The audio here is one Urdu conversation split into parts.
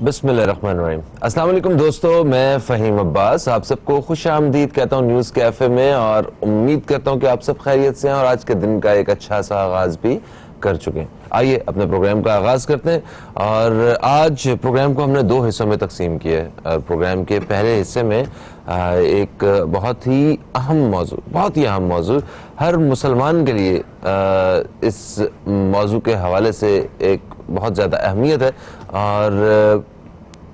بسم اللہ الرحمن الرحیم۔ السلام علیکم دوستو، میں فہیم عباس آپ سب کو خوش آمدید کہتا ہوں نیوز کیفے میں، اور امید کرتا ہوں کہ آپ سب خیریت سے ہیں اور آج کے دن کا ایک اچھا سا آغاز بھی کر چکے ہیں۔ آئیے اپنے پروگرام کا آغاز کرتے ہیں، اور آج پروگرام کو ہم نے 2 حصوں میں تقسیم کیا ہے۔ اور پروگرام کے پہلے حصے میں ایک بہت ہی اہم موضوع ہر مسلمان کے لیے اس موضوع کے حوالے سے ایک بہت زیادہ اہمیت ہے، اور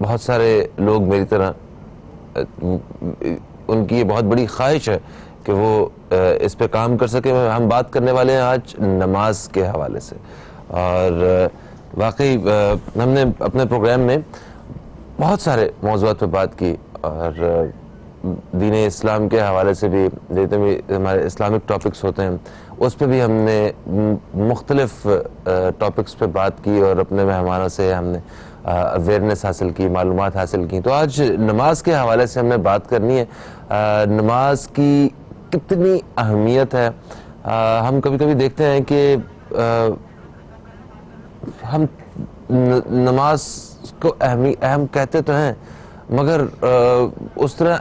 بہت سارے لوگ میری طرح ان کی یہ بہت بڑی خواہش ہے کہ وہ اس پہ کام کر سکیں۔ ہم بات کرنے والے ہیں آج نماز کے حوالے سے، اور واقعی ہم نے اپنے پروگرام میں بہت سارے موضوعات پہ بات کی، اور دین اسلام کے حوالے سے بھی جتنے بھی ہمارے اسلامک ٹاپکس ہوتے ہیں اس پہ بھی ہم نے مختلف ٹاپکس پہ بات کی، اور اپنے مہمانوں سے ہم نے اویئرنیس حاصل کی، معلومات حاصل کی۔ تو آج نماز کے حوالے سے ہمیں بات کرنی ہے، نماز کی کتنی اہمیت ہے۔ ہم کبھی کبھی دیکھتے ہیں کہ ہم نماز کو اہم کہتے تو ہیں، مگر اس طرح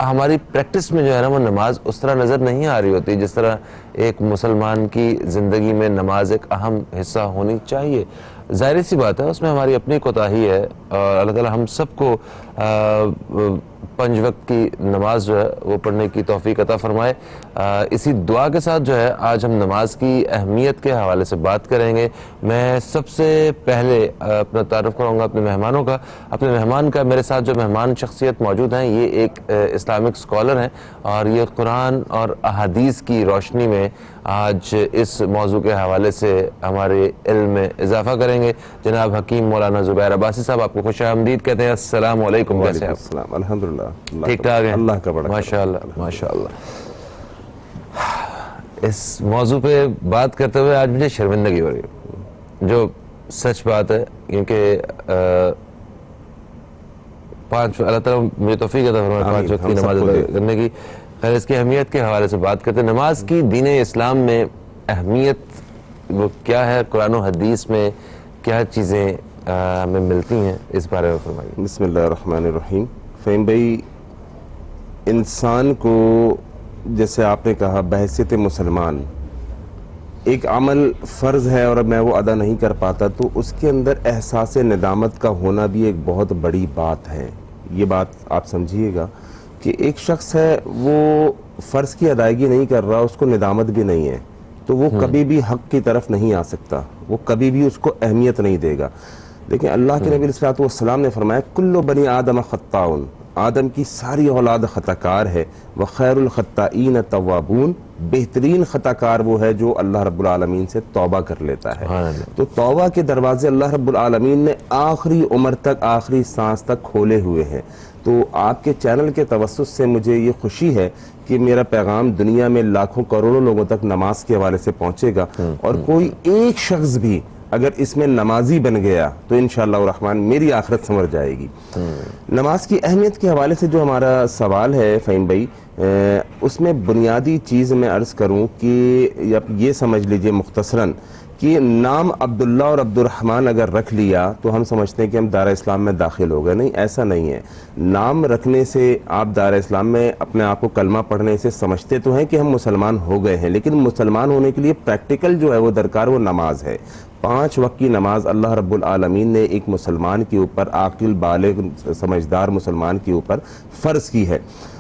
ہماری پریکٹس میں جو ہے نا وہ نماز اس طرح نظر نہیں آ رہی ہوتی جس طرح ایک مسلمان کی زندگی میں نماز ایک اہم حصہ ہونی چاہیے۔ ظاہر سی بات ہے اس میں ہماری اپنی کوتاہی ہے، اور اللہ تعالی ہم سب کو 5 وقت کی نماز جو ہے وہ پڑھنے کی توفیق عطا فرمائے۔ اسی دعا کے ساتھ جو ہے آج ہم نماز کی اہمیت کے حوالے سے بات کریں گے۔ میں سب سے پہلے اپنا تعارف کراؤں گا اپنے مہمانوں کا۔ اپنے مہمان کا میرے ساتھ جو مہمان شخصیت موجود ہیں، یہ ایک اسلامک اسکالر ہیں، اور یہ قرآن اور احادیث کی روشنی میں آج اس موضوع کے حوالے سے ہمارے علم میں اضافہ کریں گے۔ جناب حکیم مولانا زبیر عباسی صاحب، آپ کو خوش آمدید کہتے ہیں۔ السلام علیکم، کیسے ہیں آپ؟ الحمدللہ ٹھیک ٹھاک ہیں؟ اللہ کا بڑا ماشاءاللہ۔ اس موضوع پہ بات کرتے ہوئے آج مجھے شرمندگی ہو رہی ہے، جو سچ بات ہے، کیونکہ اللہ تعالیٰ مجھے توفیق عطا فرمائے 5 وقت کی نماز ادا کرنے کی۔ خیر، اس کی اہمیت کے حوالے سے بات کرتے ہیں۔ نماز کی دین اسلام میں اہمیت وہ کیا ہے، قرآن و حدیث میں کیا چیزیں ہمیں ملتی ہیں، اس بارے میں فرمائیے۔ بسم اللہ الرحمن الرحیم۔ فہیم بھائی، انسان کو جیسے آپ نے کہا بحیثیت مسلمان ایک عمل فرض ہے اور میں وہ ادا نہیں کر پاتا، تو اس کے اندر احساس ندامت کا ہونا بھی ایک بہت بڑی بات ہے۔ یہ بات آپ سمجھیے گا کہ ایک شخص ہے وہ فرض کی ادائیگی نہیں کر رہا، اس کو ندامت بھی نہیں ہے، تو وہ کبھی بھی حق کی طرف نہیں آ سکتا، وہ کبھی بھی اس کو اہمیت نہیں دے گا۔ لیکن اللہ کے نبی صلی اللہ علیہ وسلم نے فرمایا کل بنی آدم خطاؤن، آدم کی ساری اولاد خطا کار ہے، وخیر الخطائین توابون، بہترین خطا کار وہ ہے جو اللہ رب العالمین سے توبہ کر لیتا ہے۔ تو توبہ کے دروازے اللہ رب العالمین نے آخری عمر تک، آخری سانس تک کھولے ہوئے ہیں۔ تو آپ کے چینل کے توسط سے مجھے یہ خوشی ہے کہ میرا پیغام دنیا میں لاکھوں کروڑوں لوگوں تک نماز کے حوالے سے پہنچے گا، اور کوئی ایک شخص بھی اگر اس میں نمازی بن گیا تو انشاءاللہ الرحمن میری آخرت سنور جائے گی۔ نماز کی اہمیت کے حوالے سے جو ہمارا سوال ہے فہیم بھائی، اس میں بنیادی چیز میں عرض کروں کہ یہ سمجھ لیجئے مختصراً کہ نام عبداللہ اور عبد الرحمن اگر رکھ لیا تو ہم سمجھتے ہیں کہ ہم دار اسلام میں داخل ہو گئے۔ نہیں، ایسا نہیں ہے۔ نام رکھنے سے آپ دار اسلام میں اپنے آپ کو کلمہ پڑھنے سے سمجھتے تو ہیں کہ ہم مسلمان ہو گئے ہیں، لیکن مسلمان ہونے کے لیے پریکٹیکل جو ہے وہ درکار، وہ نماز ہے۔ 5 وقت کی نماز اللہ رب العالمین نے ایک مسلمان کے اوپر، عاقل بالغ سمجھدار مسلمان کے اوپر فرض کی ہے۔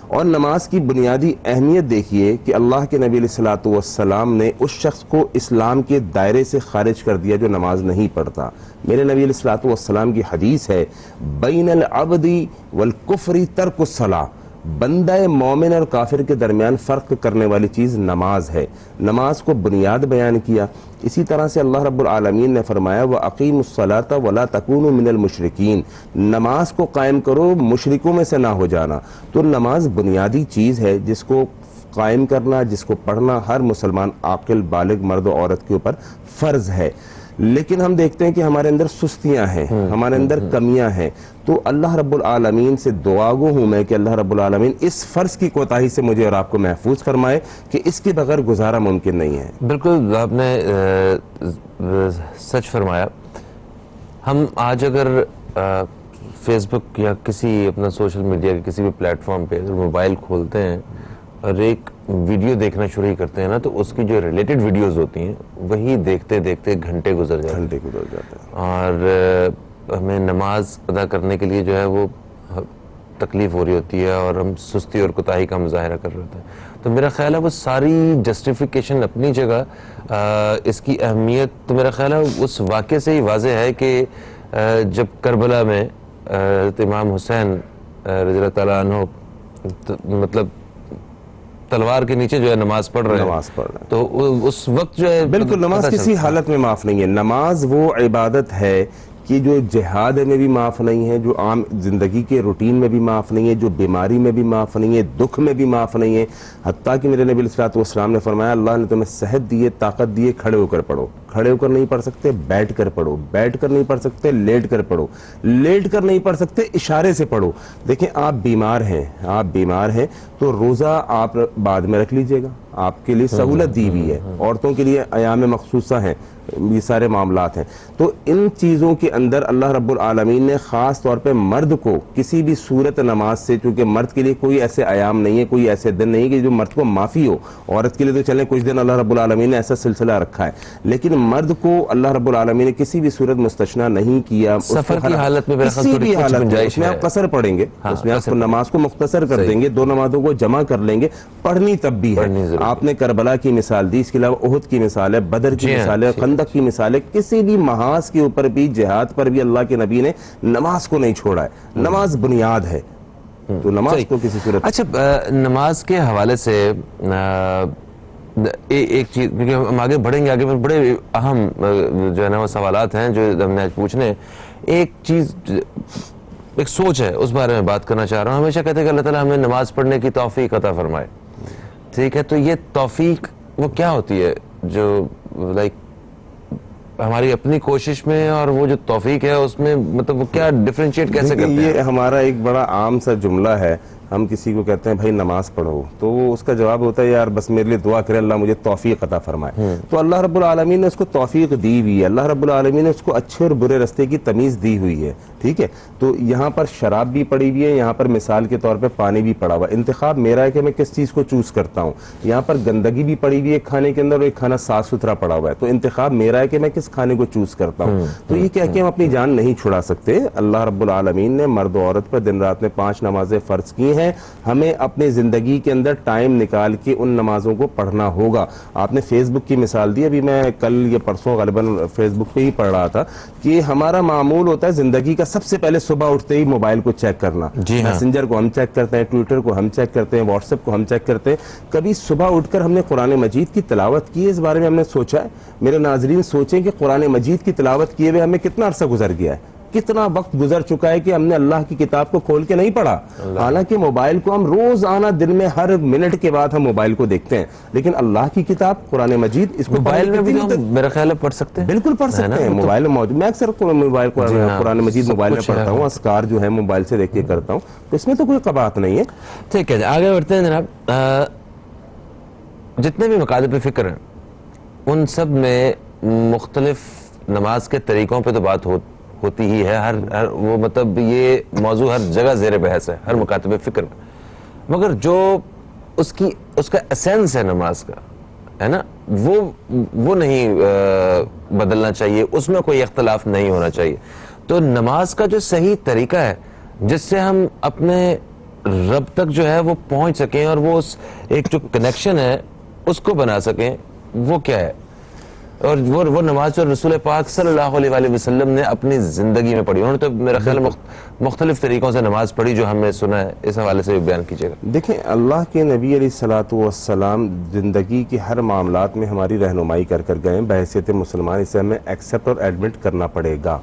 اور نماز کی بنیادی اہمیت دیکھیے کہ اللہ کے نبی علیہ السلام نے اس شخص کو اسلام کے دائرے سے خارج کر دیا جو نماز نہیں پڑھتا۔ میرے نبی علیہ السلام کی حدیث ہے بین العبد والکفر ترک الصلاۃ، بندہ مومن اور کافر کے درمیان فرق کرنے والی چیز نماز ہے۔ نماز کو بنیاد بیان کیا۔ اسی طرح سے اللہ رب العالمین نے فرمایا وَأَقِيمُوا الصَّلَاةَ وَلَا تَكُونُوا مِنَ الْمُشْرِكِينَ، نماز کو قائم کرو، مشرکوں میں سے نہ ہو جانا۔ تو نماز بنیادی چیز ہے جس کو قائم کرنا، جس کو پڑھنا ہر مسلمان عاقل بالغ مرد و عورت کے اوپر فرض ہے۔ لیکن ہم دیکھتے ہیں کہ ہمارے اندر سستیاں ہیں، ہمارے اندر کمیاں ہیں۔ تو اللہ رب العالمین سے دعا گو ہوں میں کہ اللہ رب العالمین اس فرض کی کوتاہی سے مجھے اور آپ کو محفوظ فرمائے کہ اس کے بغیر گزارا ممکن نہیں ہے۔ بالکل آپ نے سچ فرمایا۔ ہم آج اگر فیس بک یا کسی اپنا سوشل میڈیا کے کسی بھی پلیٹ فارم پہ اگر موبائل کھولتے ہیں اور ایک ویڈیو دیکھنا شروع ہی کرتے ہیں نا تو اس کی جو ریلیٹڈ ویڈیوز ہوتی ہیں وہی دیکھتے دیکھتے گھنٹے گزر جاتے ہیں اور ہمیں نماز ادا کرنے کے لیے جو ہے وہ تکلیف ہو رہی ہوتی ہے اور ہم سستی اور کوتاہی کا مظاہرہ کر رہے ہوتے ہیں. تو میرا خیال ہے وہ ساری جسٹیفیکیشن اپنی جگہ, اس کی اہمیت تو میرا خیال ہے اس واقعے سے ہی واضح ہے کہ جب کربلا میں امام حسین رضی اللہ تعالیٰ عنہ مطلب تلوار کے نیچے جو ہے نماز پڑھ رہے ہیں تو اس وقت جو ہے بالکل نماز کسی حالت میں معاف نہیں ہے. نماز وہ عبادت ہے کہ جو جہاد میں بھی معاف نہیں ہے, جو عام زندگی کے روٹین میں بھی معاف نہیں ہے, جو بیماری میں بھی معاف نہیں ہے, دکھ میں بھی معاف نہیں ہے. حتیٰ کہ میرے نبی علیہ الصلوۃ والسلام نے فرمایا اللہ نے تمہیں صحت دی ہے, طاقت دی ہے, کھڑے ہو کر پڑھو. کھڑے ہو کر نہیں پڑھ سکتے بیٹھ کر پڑھو, بیٹھ کر نہیں پڑھ سکتے لیٹ کر پڑھو, لیٹ کر نہیں پڑھ سکتے اشارے سے پڑھو. دیکھیں آپ بیمار ہیں تو روزہ آپ بعد میں رکھ لیجئے گا, آپ کے لیے سہولت دی ہوئی ہے. عورتوں کے لیے ایام مخصوصہ ہیں, یہ سارے معاملات ہیں. تو ان چیزوں کے اندر اللہ رب العالمین نے خاص طور پہ مرد کو کسی بھی صورت نماز سے, چونکہ مرد کے لیے کوئی ایسے ایام نہیں ہے, کوئی ایسے دن نہیں ہے کہ جو مرد کو معافی ہو. عورت کے لیے تو چلیں کچھ دن اللہ رب العالمین نے ایسا سلسلہ رکھا ہے, لیکن مرد کو اللہ رب العالمین نے کسی بھی صورت مستثنیٰ نہیں کیا. سفر کی حالت میں کسی بھی حالت میں اس میں آپ قصر پڑھیں گے, اس میں آپ نماز کو مختصر کر دیں گے, 2 نمازوں کو جمع کر لیں گے. پڑھنی تب بھی ہے. آپ نے کربلا کی مثال دی, اس کے علاوہ احد کی مثال ہے, بدر کی مثال ہے, خندق کی مثال ہے. کسی بھی محاذ کے اوپر بھی, جہاد پر بھی اللہ کے نبی نے نماز کو نہیں چھوڑا ہے. نماز بنیاد ہے, تو نماز کو کسی صورت. اچھا, نماز کے حوالے سے ایک چیز, کیونکہ ہم آگے بڑھیں گے, آگے میں بڑے اہم جو ہے نا وہ سوالات ہیں جو ہم نے آج پوچھنے. ایک چیز, ایک سوچ ہے, اس بارے میں بات کرنا چاہ رہا ہوں. ہمیشہ کہتے ہیں کہ اللہ تعالیٰ ہمیں نماز پڑھنے کی توفیق عطا فرمائے. ٹھیک ہے, تو یہ توفیق وہ کیا ہوتی ہے جو لائک ہماری اپنی کوشش میں, اور وہ جو توفیق ہے اس میں مطلب وہ کیا ڈیفرینشیٹ کیسے کرتے ہیں؟ یہ ہمارا ایک بڑا عام سا جملہ ہے. ہم کسی کو کہتے ہیں بھائی نماز پڑھو, تو وہ اس کا جواب ہوتا ہے یار بس میرے لیے دعا کرے اللہ مجھے توفیق عطا فرمائے. تو اللہ رب العالمین نے اس کو توفیق دی ہوئی ہے, اللہ رب العالمین نے اس کو اچھے اور برے رستے کی تمیز دی ہوئی ہے. ٹھیک ہے, تو یہاں پر شراب بھی پڑی ہوئی ہے, یہاں پر مثال کے طور پہ پانی بھی پڑا ہوا ہے. انتخاب میرا ہے کہ میں کس چیز کو چوز کرتا ہوں. یہاں پر گندگی بھی پڑی ہوئی ہے کھانے کے اندر, اور ایک کھانا صاف ستھرا پڑا ہوا ہے, تو انتخاب میرا ہے کہ میں کس کھانے کو چوز کرتا ہوں. تو یہ کہہ کے ہم اپنی جان نہیں چھڑا سکتے. اللہ رب العالمین نے مرد و عورت پر دن رات میں 5 نمازیں فرض کی ہیں. ہمیں اپنے زندگی کے اندر ٹائم نکال کے ان نمازوں کو پڑھنا ہوگا. آپ نے فیس بک کی مثال دی, ابھی میں کل یا پرسوں غالباً فیس بک پہ ہی پڑھ رہا تھا کہ ہمارا معمول ہوتا ہے زندگی کا سب سے پہلے صبح اٹھتے ہی موبائل کو چیک کرنا. میسنجر کو ہم چیک کرتے ہیں, ٹویٹر کو ہم چیک کرتے ہیں, واٹس ایپ کو ہم چیک کرتے ہیں. کبھی صبح اٹھ کر ہم نے قرآن مجید کی تلاوت کی ہے؟ اس بارے میں ہم نے سوچا ہے؟ میرے ناظرین سوچیں کہ قرآن مجید کی تلاوت کیے ہوئے ہمیں کتنا عرصہ گزر گیا ہے, کتنا وقت گزر چکا ہے کہ ہم نے اللہ کی کتاب کو کھول کے نہیں پڑھا. حالانکہ موبائل کو ہم روزانہ دن میں ہر منٹ کے بعد ہم موبائل کو دیکھتے ہیں, لیکن اللہ کی کتاب قرآن مجید اس کو موبائل میں بھی میرا خیال ہے پڑھ سکتے ہیں. بالکل پڑھ سکتے ہیں, موبائل میں موجود. میں اکثر موبائل قرآن مجید موبائل میں پڑھتا ہوں, اذکار جو ہے موبائل سے دیکھ کے کرتا ہوں, تو اس میں تو کوئی قباحت نہیں ہے. ٹھیک ہے, آگے بڑھتے ہیں جناب. جتنے بھی مقاصد فکر ہیں ان سب میں مختلف نماز کے طریقوں پہ تو بات ہوتی ہی ہے. ہر وہ مطلب یہ موضوع ہر جگہ زیر بحث ہے, ہر مکاتب فکر میں. مگر جو اس کا اسینس ہے نماز کا, ہے نا, وہ نہیں بدلنا چاہیے, اس میں کوئی اختلاف نہیں ہونا چاہیے. تو نماز کا جو صحیح طریقہ ہے جس سے ہم اپنے رب تک جو ہے وہ پہنچ سکیں اور وہ ایک جو کنیکشن ہے اس کو بنا سکیں, وہ کیا ہے؟ اور وہ نماز جو رسول پاک صلی اللہ علیہ وآلہ وسلم نے اپنی زندگی میں پڑھی, انہوں نے تو میرا خیال مختلف طریقوں سے نماز پڑھی جو ہم نے سنا ہے, اس حوالے سے بھی بیان کیجیے گا. دیکھیں, اللہ کے نبی علیہ الصلوۃ والسلام زندگی کے ہر معاملات میں ہماری رہنمائی کر گئے. بحیثیت مسلمان اسے ہمیں ایکسیپٹ اور ایڈمٹ کرنا پڑے گا.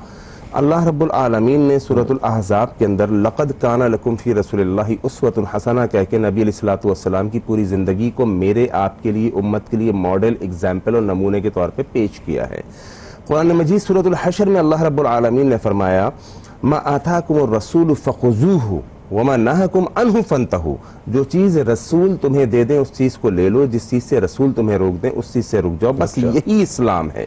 اللہ رب العالمین نے سورۃ الاحزاب کے اندر لقد کان لکم فی رسول اللہ اسوۃ حسنہ کہہ کے نبی علیہ الصلوۃ والسلام کی پوری زندگی کو میرے آپ کے لیے امت کے لیے ماڈل, ایگزامپل اور نمونے کے طور پہ پیش کیا ہے. قرآن مجید سورۃ الحشر میں اللہ رب العالمین نے فرمایا ما آتاکم الرسول فخذوہ وما نہاکم عنہ فانتہوا, جو چیز رسول تمہیں دے دیں اس چیز کو لے لو, جس چیز سے رسول تمہیں روک دیں اس چیز سے رک جاؤ. بس یہی اسلام ہے.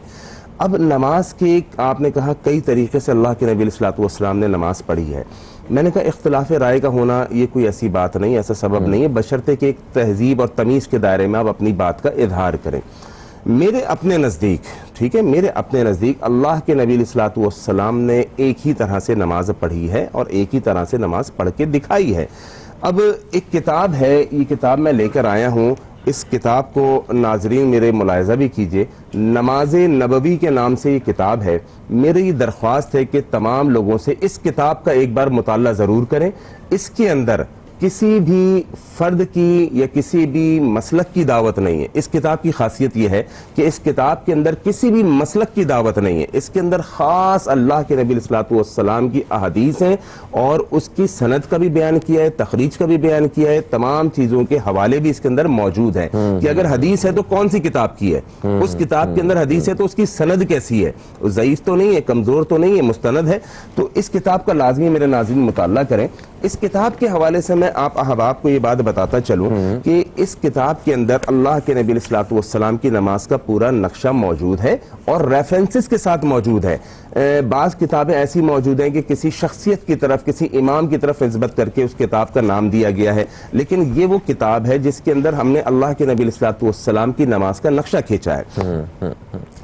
اب نماز کے آپ نے کہا کئی طریقے سے اللہ کے نبی علیہ السلام نے نماز پڑھی ہے. میں نے کہا اختلاف رائے کا ہونا یہ کوئی ایسی بات نہیں, ایسا سبب نہیں ہے, بشرطے کہ ایک تہذیب اور تمیز کے دائرے میں آپ اپنی بات کا اظہار کریں. میرے اپنے نزدیک, ٹھیک ہے, میرے اپنے نزدیک اللہ کے نبی علیہ السلام نے ایک ہی طرح سے نماز پڑھی ہے اور ایک ہی طرح سے نماز پڑھ کے دکھائی ہے. اب ایک کتاب ہے, یہ کتاب میں لے کر آیا ہوں, اس کتاب کو ناظرین میرے ملاحظہ بھی کیجئے, نماز نبوی کے نام سے یہ کتاب ہے. میری یہ درخواست ہے کہ تمام لوگوں سے اس کتاب کا ایک بار مطالعہ ضرور کریں. اس کے اندر کسی بھی فرد کی یا کسی بھی مسلک کی دعوت نہیں ہے. اس کتاب کی خاصیت یہ ہے کہ اس کتاب کے اندر کسی بھی مسلک کی دعوت نہیں ہے. اس کے اندر خاص اللہ کے نبی علیہ السلام کی احادیث ہیں اور اس کی سند کا بھی بیان کیا ہے, تخریج کا بھی بیان کیا ہے, تمام چیزوں کے حوالے بھی اس کے اندر موجود ہیں کہ اگر حدیث ہے تو کون سی کتاب کی ہے, اس کتاب کے اندر حدیث ہے تو اس کی سند کیسی ہے, ضعیف تو نہیں ہے, کمزور تو نہیں ہے, مستند ہے. تو اس کتاب کا لازمی میرے ناظرین مطالعہ کریں. اس کتاب کے حوالے سے میں آپ احباب کو یہ بات بتاتا چلوں کہ اس کتاب کے اندر اللہ کے نبی علیہ السلام کی نماز کا پورا نقشہ موجود ہے اور ریفرنسز کے ساتھ موجود ہے. بعض کتابیں ایسی موجود ہیں کہ کسی شخصیت کی طرف, کسی امام کی طرف نسبت کر کے اس کتاب کا نام دیا گیا ہے, لیکن یہ وہ کتاب ہے جس کے اندر ہم نے اللہ کے نبی علیہ السلام کی نماز کا نقشہ کھینچا ہے.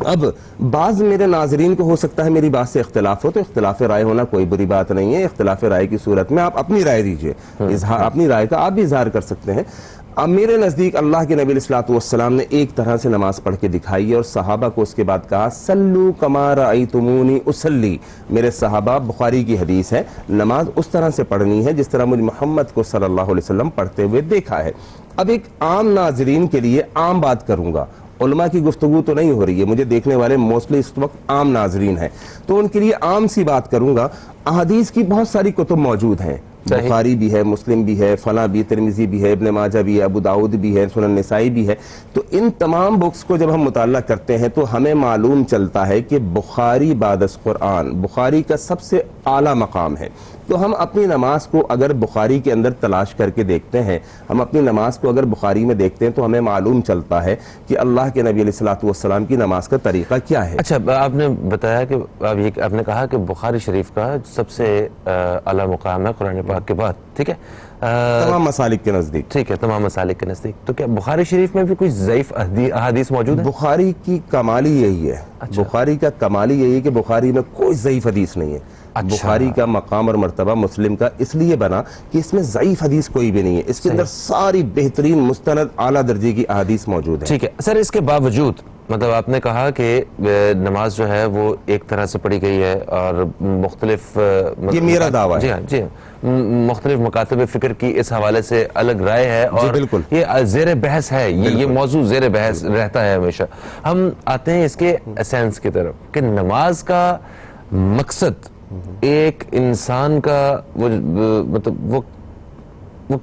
اب بعض میرے ناظرین کو ہو سکتا ہے میری بات سے اختلاف ہو, تو اختلاف رائے ہونا کوئی بری بات نہیں ہے. اختلاف رائے کی صورت میں آپ اپنی رائے دیجئے, اپنی رائے کا آپ بھی اظہار کر سکتے ہیں. اب میرے نزدیک اللہ کے نبی علیہ السلام نے ایک طرح سے نماز پڑھ کے دکھائی ہے اور صحابہ کو اس کے بعد کہا سلو کما رأیتمونی اصلی. میرے صحابہ, بخاری کی حدیث ہے, نماز اس طرح سے پڑھنی ہے جس طرح مجھے محمد کو صلی اللہ علیہ وسلم پڑھتے ہوئے دیکھا ہے. اب ایک عام ناظرین کے لیے عام بات کروں گا, علماء کی گفتگو تو نہیں ہو رہی ہے, مجھے دیکھنے والے موسٹلی اس وقت عام ناظرین ہیں, تو ان کے لیے عام سی بات کروں گا. احادیث کی بہت ساری کتب موجود ہیں, بخاری بھی ہے, مسلم بھی ہے, فلاں بھی, ترمذی بھی ہے, ابن ماجہ بھی ہے, ابو داؤد بھی ہے, سنن نسائی بھی ہے. تو ان تمام بکس کو جب ہم مطالعہ کرتے ہیں تو ہمیں معلوم چلتا ہے کہ بخاری بعد از قرآن, بخاری کا سب سے اعلیٰ مقام ہے. تو ہم اپنی نماز کو اگر بخاری کے اندر تلاش کر کے دیکھتے ہیں, ہم اپنی نماز کو اگر بخاری میں دیکھتے ہیں تو ہمیں معلوم چلتا ہے کہ اللہ کے نبی علیہ السلام کی نماز کا طریقہ کیا ہے. اچھا, آپ نے بتایا کہ آپ نے کہا کہ بخاری شریف کا سب سے اعلیٰ مقام ہے قرآن پاک کے بعد, ٹھیک ہے, تمام مسالک کے نزدیک, ٹھیک ہے, تمام مسالک کے نزدیک. تو کیا بخاری شریف میں بھی کوئی ضعیف احادیث موجود ہے؟ بخاری کی کمال ہی یہی ہے. بخاری کا کمال ہی یہی ہے کہ بخاری میں کوئی ضعیف حدیث نہیں ہے. بخاری کا مقام اور مرتبہ مسلم کا اس لیے بنا کہ اس میں ضعیف حدیث کوئی بھی نہیں ہے, اس کے اندر ساری بہترین مستند اعلیٰ درجے کی احادیث موجود ہیں. ٹھیک ہے سر, اس کے باوجود مطلب آپ نے کہا کہ نماز جو ہے وہ ایک طرح سے پڑھی گئی ہے اور مختلف, یہ میرا دعویٰ ہے, جی ہاں, جی ہاں, مختلف مکاتب فکر کی اس حوالے سے الگ رائے ہے اور بالکل یہ زیر بحث ہے, یہ موضوع زیر بحث رہتا ہے ہمیشہ. ہم آتے ہیں اس کے اسینس کی طرف کہ نماز کا مقصد ایک انسان کا مطلب وہ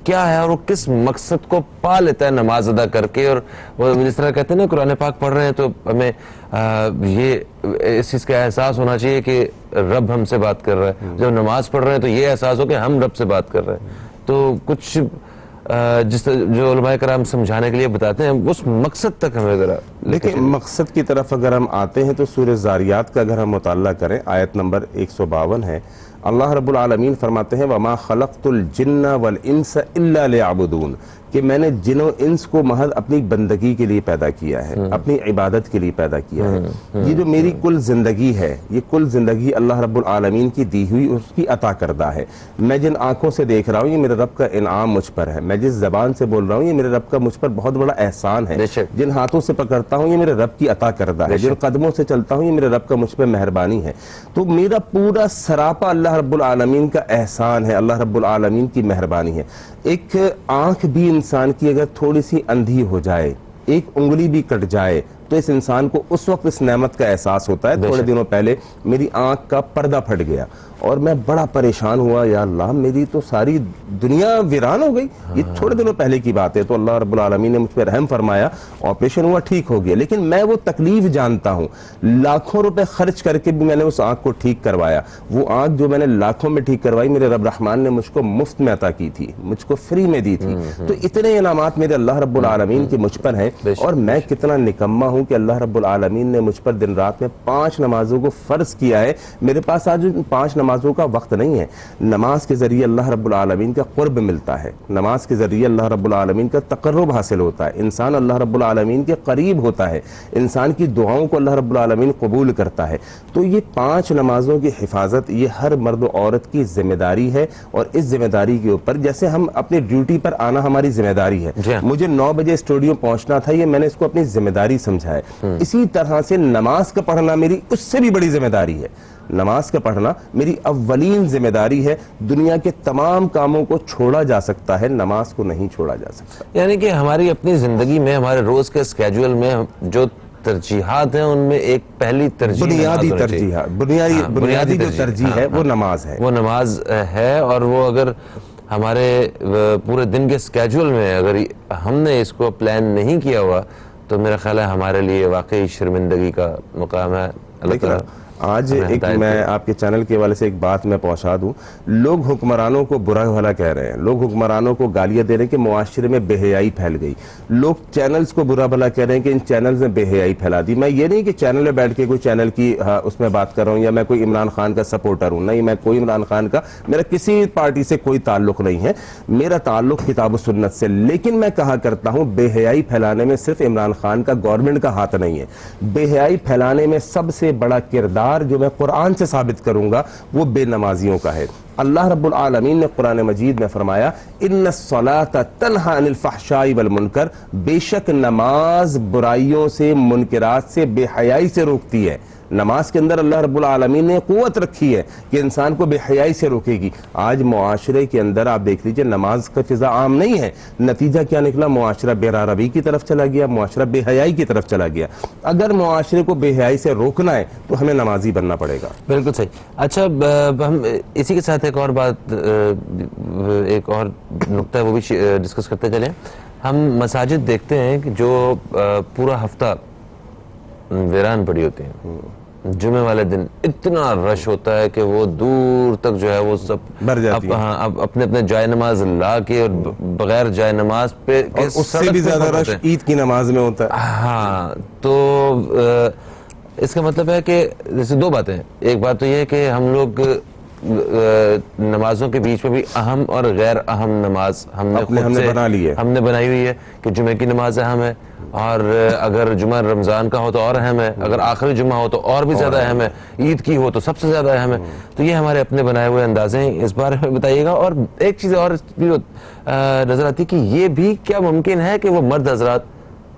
کیا ہے اور وہ کس مقصد کو پا لیتا ہے نماز ادا کر کے. اور وہ جس طرح کہتے ہیں نا قرآن پاک پڑھ رہے ہیں تو ہمیں یہ اس چیز کا احساس ہونا چاہیے کہ رب ہم سے بات کر رہا ہے. جب نماز پڑھ رہے ہیں تو یہ احساس ہو کہ ہم رب سے بات کر رہے ہیں. تو کچھ جس جو علماء کرام سمجھانے کے لیے بتاتے ہیں اس مقصد تک ہمیں ذرا لیکن مقصد کی طرف اگر ہم آتے ہیں تو سورہ زاریات کا اگر ہم مطالعہ کریں, آیت نمبر 152 ہے, اللہ رب العالمین فرماتے ہیں وَمَا خَلَقْتُ الْجِنَّ وَالْإِنسَ إِلَّا لِيَعْبُدُونَ, کہ میں نے جن و انس کو محض اپنی بندگی کے لیے پیدا کیا ہے, اپنی عبادت کے لیے پیدا کیا ہے. یہ جو میری کل زندگی ہے, یہ کل زندگی اللہ رب العالمین کی دی ہوئی, اس کی عطا کردہ ہے. میں جن آنکھوں سے دیکھ رہا ہوں یہ میرے رب کا انعام مجھ پر ہے. میں جس زبان سے بول رہا ہوں یہ میرے رب کا مجھ پر بہت بڑا احسان ہے. جن ہاتھوں سے پکڑتا ہوں یہ میرے رب کی عطا کردہ ہے. جن قدموں سے چلتا ہوں یہ میرے رب کا مجھ پر مہربانی ہے. تو میرا پورا سراپا اللہ رب العالمین کا احسان ہے, اللہ رب العالمین کی مہربانی ہے. ایک آنکھ بھی انسان کی اگر تھوڑی سی اندھی ہو جائے, ایک انگلی بھی کٹ جائے, تو اس انسان کو اس وقت اس نعمت کا احساس ہوتا ہے. تھوڑے دنوں پہلے میری آنکھ کا پردہ پھٹ گیا اور میں بڑا پریشان ہوا, یا اللہ میری تو ساری دنیا ویران ہو گئی. یہ تھوڑے دنوں پہلے کی بات ہے. تو اللہ رب العالمین نے مجھ پہ رحم فرمایا, آپریشن ہوا, ٹھیک ہو گیا. لیکن میں وہ تکلیف جانتا ہوں, لاکھوں روپے خرچ کر کے بھی میں نے اس آنکھ کو ٹھیک کروایا. وہ آنکھ جو میں نے لاکھوں میں ٹھیک کروائی میرے رب رحمان نے مجھ کو مفت میں عطا کی تھی, مجھ کو فری میں دی تھی. تو اتنے انعامات میرے اللہ رب العالمین کے مجھ پر ہیں, اور میں کتنا نکما ہوں کہ اللہ رب العالمین نے مجھ پر دن رات میں 5 نمازوں کو فرض کیا ہے. میرے پاس آج ان 5 نمازوں کا وقت نہیں ہے. نماز کے ذریعے اللہ رب العالمین کا قرب ملتا ہے, نماز کے ذریعے اللہ رب العالمین کا تقرب حاصل ہوتا ہے, انسان اللہ رب العالمین کے قریب ہوتا ہے, انسان کی دعاؤں کو اللہ رب العالمین قبول کرتا ہے. تو یہ 5 نمازوں کی حفاظت یہ ہر مرد و عورت کی ذمہ داری ہے, اور اس ذمہ داری کے اوپر جیسے ہم اپنی ڈیوٹی پر آنا ہماری ذمہ داری ہے, مجھے 9 بجے اسٹوڈیو پہنچنا تھا, یہ میں نے اس کو اپنی ذمہ داری سمجھا ہے. اسی طرح سے نماز کا پڑھنا میری اس سے بھی بڑی ذمہ داری ہے. نماز کا پڑھنا میری اولین ذمہ داری ہے. دنیا کے تمام کاموں کو چھوڑا جا سکتا ہے, نماز کو نہیں چھوڑا جا سکتا. یعنی کہ ہماری اپنی زندگی میں ہمارے روز کے اسکیجول میں جو ترجیحات ہیں ان میں ایک پہلی ترجیح بنیادی جو ترجیح ہے وہ نماز ہے. وہ نماز ہے, اور وہ اگر ہمارے پورے دن کے اسکیجول میں اگر ہم نے اس کو پلان نہیں کیا ہوا تو میرا خیال ہے ہمارے لیے واقعی شرمندگی کا مقام ہے. اللہ تعالیٰ آج ایک میں آپ کے چینل کے حوالے سے ایک بات میں پہنچا دوں. لوگ حکمرانوں کو برا بھلا کہہ رہے ہیں, لوگ حکمرانوں کو گالیاں دے رہے ہیں کہ معاشرے میں بے حیائی پھیل گئی. لوگ چینلز کو برا بھلا کہہ رہے ہیں کہ ان چینلز نے بے حیائی پھیلا دی. میں یہ نہیں کہ چینل میں بیٹھ کے کوئی چینل کی اس میں بات کر رہا ہوں یا میں کوئی عمران خان کا سپورٹر ہوں. نہیں, میں کوئی عمران خان کا, میرا کسی پارٹی سے کوئی تعلق نہیں ہے, میرا تعلق کتاب و سنت سے. لیکن میں کہا کرتا ہوں بے حیائی پھیلانے میں صرف عمران خان کا, گورنمنٹ کا ہاتھ نہیں ہے. بے حیائی پھیلانے میں سب سے بڑا کردار جو میں قرآن سے ثابت کروں گا وہ بے نمازیوں کا ہے. اللہ رب العالمین نے قرآن مجید میں فرمایا ان الصلاۃ تنہی عن الفحشاء والمنکر, بے شک نماز برائیوں سے, منکرات سے, بے حیائی سے روکتی ہے. نماز کے اندر اللہ رب العالمین نے قوت رکھی ہے کہ انسان کو بے حیائی سے روکے گی. آج معاشرے کے اندر آپ دیکھ لیجئے نماز کا فضا عام نہیں ہے. نتیجہ کیا نکلا؟ معاشرہ بے روی کی طرف چلا گیا, معاشرہ بے حیائی کی طرف چلا گیا. اگر معاشرے کو بے حیائی سے روکنا ہے تو ہمیں نمازی بننا پڑے گا. بالکل صحیح. اچھا, ہم اسی کے ساتھ ایک اور بات, ایک اور نقطہ ہے وہ بھی ڈسکس کرتے چلیں. ہم مساجد دیکھتے ہیں کہ جو پورا ہفتہ ویران پڑی ہوتی ہیں, جمعے والے دن اتنا رش ہوتا ہے کہ وہ دور تک جو ہے وہ سب اپنے اپنے جائے نماز لا کے, اور بغیر جائے نماز پہ, اور اس سے بھی زیادہ رش عید کی نماز میں ہوتا ہے. ہاں, تو اس کا مطلب ہے کہ جیسے 2 باتیں. ایک بات تو یہ ہے کہ ہم لوگ نمازوں کے بیچ میں بھی اہم اور غیر اہم نماز ہم نے بنائی ہوئی ہے کہ جمعے کی نماز اہم ہے, اور اگر جمعہ رمضان کا ہو تو اور اہم ہے, اگر آخری جمعہ ہو تو اور بھی زیادہ اہم ہے, عید کی ہو تو سب سے زیادہ اہم ہے. تو یہ ہمارے اپنے بنائے ہوئے اندازے ہیں, اس بارے میں بتائیے گا. اور ایک چیز اور بھی نظر آتی کہ یہ بھی کیا ممکن ہے کہ وہ مرد حضرات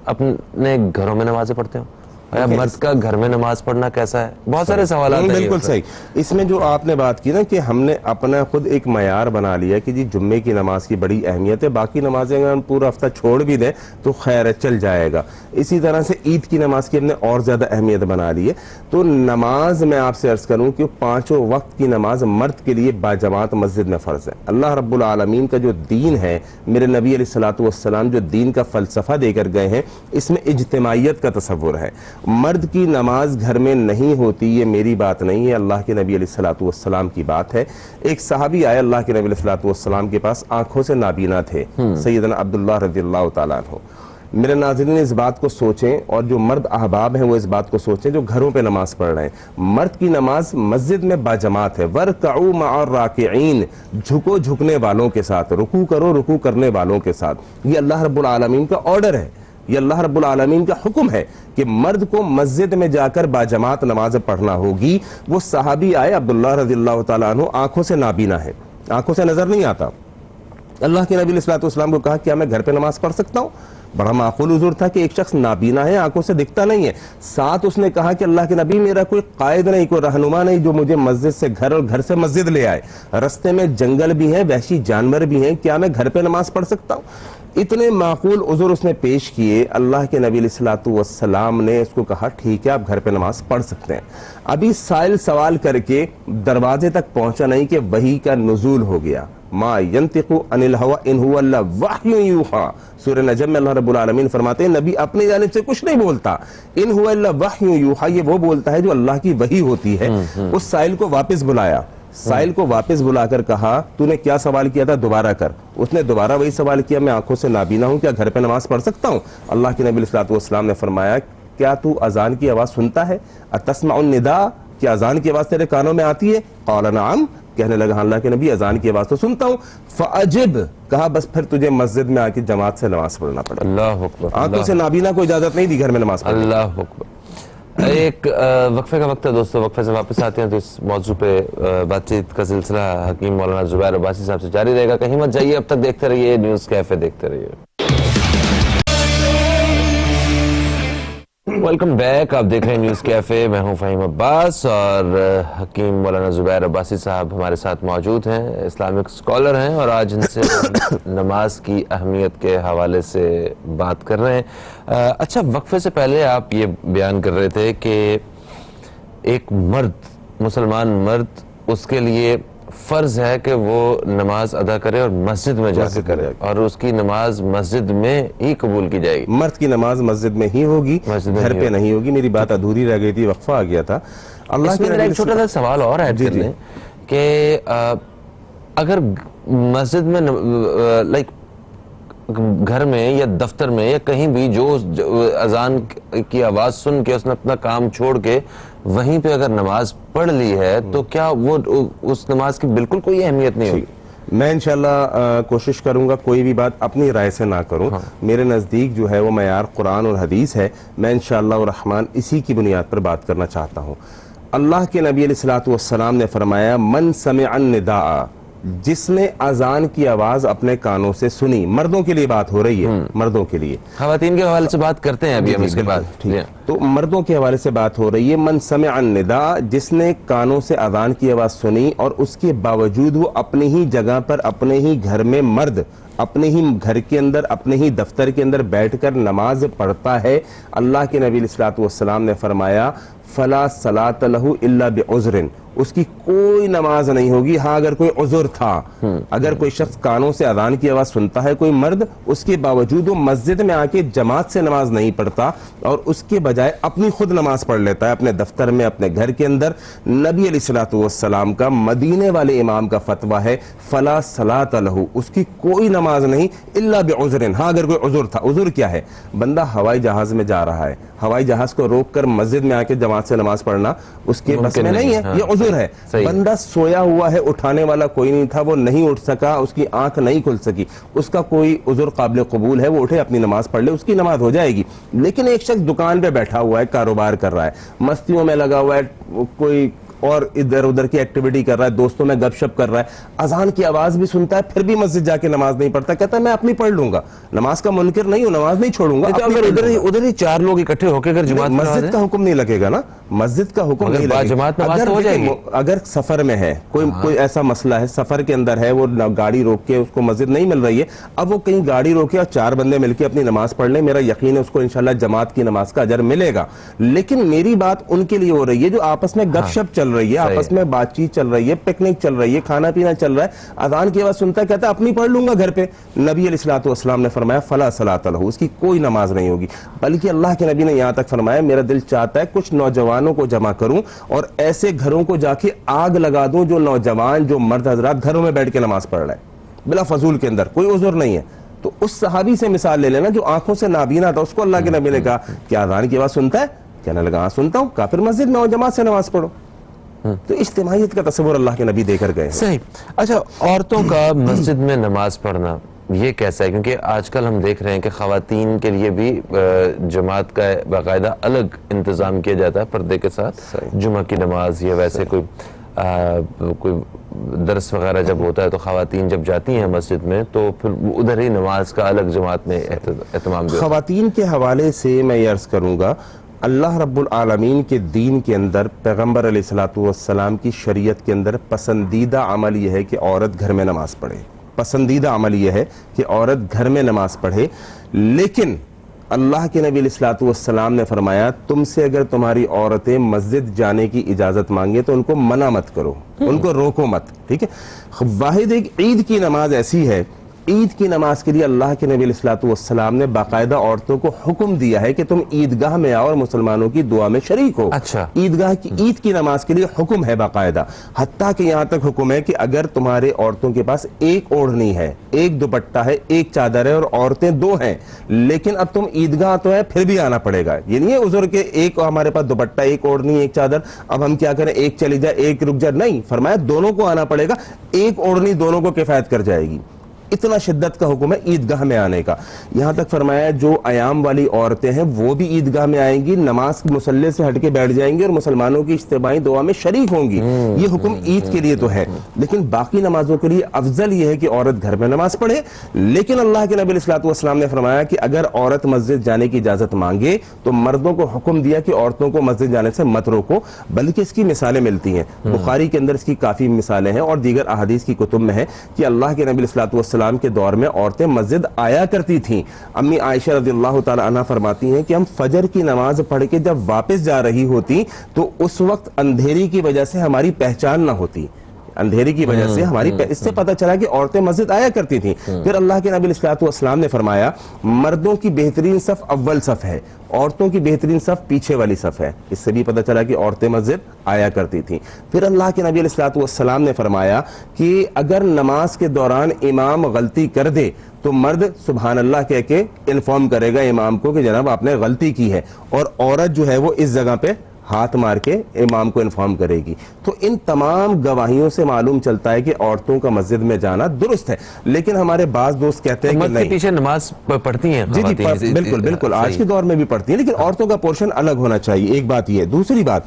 اپنے گھروں میں نمازیں پڑھتے ہوں, مرد کا گھر میں نماز پڑھنا کیسا ہے؟ بہت سارے سوالات ہیں. بالکل صحیح. اس میں جو آپ نے بات کی نا کہ ہم نے اپنا خود ایک معیار بنا لیا کہ جی جمعے کی نماز کی بڑی اہمیت ہے, باقی نمازیں اگر ہم پورا ہفتہ چھوڑ بھی دیں تو خیر ہے, چل جائے گا. اسی طرح سے عید کی نماز کی ہم نے اور زیادہ اہمیت بنا لی ہے. تو نماز میں آپ سے عرض کروں کہ 5 وقت کی نماز مرد کے لیے باجماعت مسجد میں فرض ہے. اللہ رب العالمین کا جو دین ہے, میرے نبی علیہ الصلوۃ والسلام جو دین کا فلسفہ دے کر گئے ہیں, اس میں اجتماعیت کا تصور ہے. مرد کی نماز گھر میں نہیں ہوتی یہ میری بات نہیں ہے, اللہ کے نبی علیہ الصلوۃ والسلام کی بات ہے. ایک صحابی آئے اللہ کے نبی علیہ الصلوۃ والسلام کے پاس, آنکھوں سے نابینا تھے, سیدنا عبداللہ رضی اللہ تعالیٰ عنہ. میرے ناظرین اس بات کو سوچیں, اور جو مرد احباب ہیں وہ اس بات کو سوچیں جو گھروں پہ نماز پڑھ رہے ہیں. مرد کی نماز مسجد میں باجماعت ہے. وَرْكَعُوا مَعَ الرَّاكِعِينَ, جھکو جھکنے والوں کے ساتھ, رکوع کرو رکوع کرنے والوں کے ساتھ. یہ اللہ رب العالمین کا آرڈر ہے, یہ اللہ رب العالمین کا حکم ہے کہ مرد کو مسجد میں جا کر باجماعت نماز پڑھنا ہوگی. وہ صحابی آئے عبداللہ رضی اللہ تعالیٰ عنہ, آنکھوں سے نابینا ہے, آنکھوں سے نظر نہیں آتا. اللہ کے نبی علیہ الصلوۃ والسلام کو کہا کیا میں گھر پہ نماز پڑھ سکتا ہوں؟ بڑا معقول حضور تھا کہ ایک شخص نابینا ہے, آنکھوں سے دکھتا نہیں ہے. ساتھ اس نے کہا کہ اللہ کے نبی میرا کوئی قائد نہیں, کوئی رہنما نہیں جو مجھے مسجد سے گھر اور گھر سے مسجد لے آئے. رستے میں جنگل بھی ہیں, وحشی جانور بھی ہیں, کیا میں گھر پہ نماز پڑھ سکتا ہوں؟ اتنے معقول عذر اس نے پیش کیے. اللہ کے نبی علیہ الصلوۃ والسلام نے اس کو کہا ٹھیک ہے آپ گھر پہ نماز پڑھ سکتے ہیں. ابھی سائل سوال کر کے دروازے تک پہنچا نہیں کہ وحی کا نزول ہو گیا. ما ینطق عن الہوی ان هو الا وحی یوحی. سورہ نجم میں اللہ رب العالمین فرماتے ہیں نبی اپنی جانب سے کچھ نہیں بولتا, ان هو الا وحی یوحی, یہ وہ بولتا ہے جو اللہ کی وحی ہوتی ہے. اس سائل کو واپس بلایا, سائل کو واپس بلا کر کہا تو نے کیا سوال کیا تھا دوبارہ کر. اس نے دوبارہ وہی سوال کیا, میں آنکھوں سے نابینا ہوں, کیا گھر پہ نماز پڑھ سکتا ہوں؟ اللہ کے نبی علیہ الصلوۃ والسلام نے فرمایا کیا تو اذان کی آواز سنتا ہے؟ اتسمع النداء، کیا اذان کی آواز تیرے کانوں میں آتی ہے؟ قال نعم، کہنے لگا ہاں اللہ کے نبی اذان کی آواز تو سنتا ہوں۔ فاجب، کہا بس پھر تجھے مسجد میں آ کے جماعت سے نماز پڑھنا پڑے۔ اللہ اکبر، آنکھوں سے نابینا کو اجازت نہیں دی گھر میں نماز پڑھنے۔ اللہ اکبر۔ ایک وقفے کا وقت ہے دوستو، وقفے سے واپس آتے ہیں تو اس موضوع پہ بات چیت کا سلسلہ حکیم مولانا زبیر عباسی صاحب سے جاری رہے گا، کہیں مت جائیے، اب تک دیکھتے رہیے نیوز کیفے، دیکھتے رہیے۔ ویلکم بیک، آپ دیکھ رہے ہیں نیوز کیفے، میں ہوں فہیم عباس اور حکیم مولانا زبیر عباسی صاحب ہمارے ساتھ موجود ہیں، اسلامک اسکالر ہیں، اور آج ان سے نماز کی اہمیت کے حوالے سے بات کر رہے ہیں۔ اچھا، وقفے سے پہلے آپ یہ بیان کر رہے تھے کہ ایک مرد، مسلمان مرد، اس کے لیے فرض ہے کہ وہ نماز ادا کرے اور مسجد میں جا کے کرے، اور اس کی نماز مسجد میں ہی قبول کی جائے گی۔ مرد کی نماز مسجد میں ہی ہوگی، گھر پہ نہیں ہوگی۔ میری بات ادھوری رہ گئی تھی، وقفہ آ گیا تھا۔ اللہ اس میں میرا ایک چھوٹا سا سوال اور ایڈ کر لیں کہ اگر مسجد میں لائک گھر میں یا دفتر میں یا کہیں بھی جو اذان کی آواز سن کے اس نے اپنا کام چھوڑ کے وہیں پہ اگر نماز پڑھ لی ہے تو کیا وہ اس نماز کی بالکل کوئی اہمیت نہیں ہوگی؟ میں انشاءاللہ کوشش کروں گا کوئی بھی بات اپنی رائے سے نہ کروں۔ میرے نزدیک جو ہے وہ معیار قرآن اور حدیث ہے، میں انشاءاللہ الرحمن اسی کی بنیاد پر بات کرنا چاہتا ہوں۔ اللہ کے نبی علیہ الصلوۃ نے فرمایا من سمع النداء، جس نے اذان کی آواز اپنے کانوں سے سنی۔ مردوں کے لیے بات ہو رہی ہے، مردوں کے لیے، خواتین کے حوالے سے بات کرتے ہیں ابھی ہم اس کے بعد، تو مردوں کے حوالے سے بات ہو رہی ہے۔ من سمع النداء، جس نے کانوں سے اذان کی آواز سنی اور اس کے باوجود وہ اپنی ہی جگہ پر، اپنے ہی گھر میں، مرد اپنے ہی گھر کے اندر، اپنے ہی دفتر کے اندر بیٹھ کر نماز پڑھتا ہے، اللہ کے نبی علیہ الصلوۃ نے فرمایا فلا صلاۃ لہ الا بعذر، اس کی کوئی نماز نہیں ہوگی ہاں اگر کوئی عذر تھا۔ اگر کوئی شخص کانوں سے اذان کی آواز سنتا ہے، کوئی مرد، اس کے باوجود وہ مسجد میں آ کے جماعت سے نماز نہیں پڑھتا اور اس کے بجائے اپنی خود نماز پڑھ لیتا ہے اپنے دفتر میں، اپنے گھر کے اندر، نبی علیہ الصلوۃ کا، مدینے والے امام کا فتویٰ ہے فلا صلاۃ لہ، اس کی کوئی نماز نہیں الا بعذر، ہاں اگر کوئی عذر تھا۔ عذر کیا ہے؟ بندہ ہوائی جہاز میں جا رہا ہے، ہوائی جہاز کو روک کر مسجد میں آ کے جماعت سے نماز پڑھنا اس کے بس میں نہیں ہے، یہ عذر ہے۔ بندہ سویا ہوا ہے، اٹھانے والا کوئی نہیں تھا، وہ نہیں اٹھ سکا، اس کی آنکھ نہیں کھل سکی، اس کا کوئی عذر قابل قبول ہے، وہ اٹھے اپنی نماز پڑھ لے، اس کی نماز ہو جائے گی۔ لیکن ایک شخص دکان پہ بیٹھا ہوا ہے، کاروبار کر رہا ہے، مستیوں میں لگا ہوا ہے، کوئی اور ادھر ادھر کی ایکٹیویٹی کر رہا ہے، دوستوں میں گپ شپ کر رہا ہے، اذان کی آواز بھی سنتا ہے پھر بھی مسجد جا کے نماز نہیں پڑھتا، کہتا ہے میں اپنی پڑھ لوں گا، نماز کا منکر نہیں ہوں، نماز نہیں چھوڑوں گا۔ ادھر ہی چار لوگ اکٹھے ہو کے اگر جماعت، مسجد کا حکم نہیں لگے گا نا، مسجد کا حکم نہیں لگے گا۔ اگر سفر میں ہے، کوئی ایسا مسئلہ ہے، سفر کے اندر ہے، وہ گاڑی روک کے اس کو مسجد نہیں مل رہی ہے، اب وہ کہیں گاڑی روکے اور چار بندے مل کے اپنی نماز پڑھ لیں، میرا یقین ہے اس کو انشاءاللہ جماعت کی نماز کا اجر ملے گا۔ لیکن میری بات ان کے لیے ہو رہی ہے جو آپس میں گپ شپ چل رہی ہے، آپس میں بات چیت چل رہی ہے، پکنک چل رہی ہے، کھانا پینا چل رہا ہے، اذان کی آواز سنتا ہے، کہتا ہے اپنی پڑھ لوں گا گھر پہ۔ نبی علیہ الصلوۃ نے فرمایا فلا صلاۃ لہ، اس کی کوئی نماز نہیں ہوگی۔ بلکہ اللہ کے نبی نے یہاں تک فرمایا میرا دل چاہتا ہے کچھ نوجوانوں کو جمع کروں اور ایسے گھروں کو جا کے آگ لگا دوں جو نوجوان، جو مرد حضرات گھروں میں بیٹھ کے نماز پڑھ رہے ہیں بلا فضول کے اندر، کوئی عذر نہیں ہے۔ تو اس صحابی سے مثال لے لینا جو آنکھوں سے نابینا تھا، اس کو اللہ کے نبی نے کہا کیا اذان کی آواز سنتا ہے؟ کہنے لگا ہاں سنتا ہوں۔ کہا پھر مسجد میں جماعت سے نماز پڑھو۔ تو اجتماعیت کا تصور اللہ کے نبی دے کر گئے ہیں۔ صحیح۔ اچھا، عورتوں کا مسجد میں نماز پڑھنا یہ کیسا ہے؟ کیونکہ آج کل ہم دیکھ رہے ہیں کہ خواتین کے لیے بھی جماعت کا باقاعدہ الگ انتظام کیا جاتا ہے پردے کے ساتھ، جمعہ کی نماز یا ویسے کوئی درس وغیرہ جب ہوتا ہے تو خواتین جب جاتی ہیں مسجد میں تو پھر ادھر ہی نماز کا الگ جماعت میں اہتمام بھی۔ خواتین کے حوالے سے میں یہ عرض کروں گا، اللہ رب العالمین کے دین کے اندر، پیغمبر علیہ الصلوۃ کی شریعت کے اندر پسندیدہ عمل یہ ہے کہ عورت گھر میں نماز پڑھے، پسندیدہ عمل یہ ہے کہ عورت گھر میں نماز پڑھے۔ لیکن اللہ کے نبی علیہ الصلوۃ نے فرمایا تم سے اگر تمہاری عورتیں مسجد جانے کی اجازت مانگے تو ان کو منع مت کرو، ان کو روکو مت، ٹھیک ہے۔ واحد ایک عید کی نماز ایسی ہے عید کی نماز کے لیے اللہ کے نبی علیہ السلام نے باقاعدہ عورتوں کو حکم دیا ہے کہ تم عیدگاہ میں آؤ اور مسلمانوں کی دعا میں شریک ہو. اچھا. عید کی نماز کے لیے حکم ہے باقاعدہ, حتیٰ کہ یہاں تک حکم ہے کہ اگر تمہارے عورتوں کے پاس ایک اوڑھنی ہے, ایک دوپٹہ ہے, ایک چادر ہے اور عورتیں دو ہیں, لیکن اب تم عیدگاہ تو ہے پھر بھی آنا پڑے گا. یہ نہیں ہے عذر کہ ایک ہمارے پاس دوپٹہ, ایک اوڑھنی, ایک چادر, اب ہم کیا کریں, ایک چلی جائے ایک رک جائے, نہیں, فرمایا دونوں کو آنا پڑے گا. ایک اوڑھنی دونوں کو کفایت کر جائے گی. اتنا شدت کا حکم ہے عیدگاہ میں آنے کا. یہاں تک فرمایا جو ایام والی عورتیں ہیں وہ بھی عیدگاہ میں آئیں گی, نماز کے مصلی سے ہٹ کے بیٹھ جائیں گی اور مسلمانوں کی اجتماعی دعا میں شریک ہوں گی. یہ حکم عید کے لیے تو ہے, لیکن باقی نمازوں کے لیے افضل یہ ہے کہ عورت گھر میں نماز پڑھے. لیکن اللہ کے نبی علیہ السلام نے فرمایا کہ اگر عورت مسجد جانے کی اجازت مانگے تو مردوں کو حکم دیا کہ عورتوں کو مسجد جانے سے مت روکو, بلکہ اس کی مثالیں ملتی ہیں. بخاری کے اندر اس کی کافی مثالیں ہیں اور دیگر احادیث کی کتب میں ہے کہ اللہ کے نبی علیہ السلام کے دور میں عورتیں مسجد آیا کرتی تھیں. امی عائشہ رضی اللہ تعالی عنہ فرماتی ہیں کہ ہم فجر کی نماز پڑھ کے جب واپس جا رہی ہوتی تو اس وقت اندھیری کی وجہ سے ہماری پہچان نہ ہوتی. اندھیری کی وجہ سے ہماری اس سے پتہ چلا کہ عورتیں مسجد آیا کرتی تھیں. پھر اللہ کے نبی علیہ السلام نے فرمایا مردوں کی بہترین صف اول صف ہے, عورتوں کی بہترین صف پیچھے والی صف ہے. اس سے بھی پتہ چلا کہ عورتیں مسجد آیا کرتی تھیں. پھر اللہ کے نبی علیہ السلام نے فرمایا کہ اگر نماز کے دوران امام غلطی کر دے تو مرد سبحان اللہ کہہ کے انفارم کرے گا امام کو کہ جناب آپ نے غلطی کی ہے, اور عورت جو ہے وہ اس جگہ پہ ہاتھ مار کے امام کو انفارم کرے گی. تو ان تمام گواہیوں سے معلوم چلتا ہے کہ عورتوں کا مسجد میں جانا درست ہے. لیکن ہمارے بعض دوست کہتے ہیں کہ نہیں, پیچھے نماز پڑھتی ہیں. جی جی بالکل آج کے دور میں بھی پڑھتی ہیں, لیکن عورتوں کا پورشن الگ ہونا چاہیے. ایک بات یہ. دوسری بات,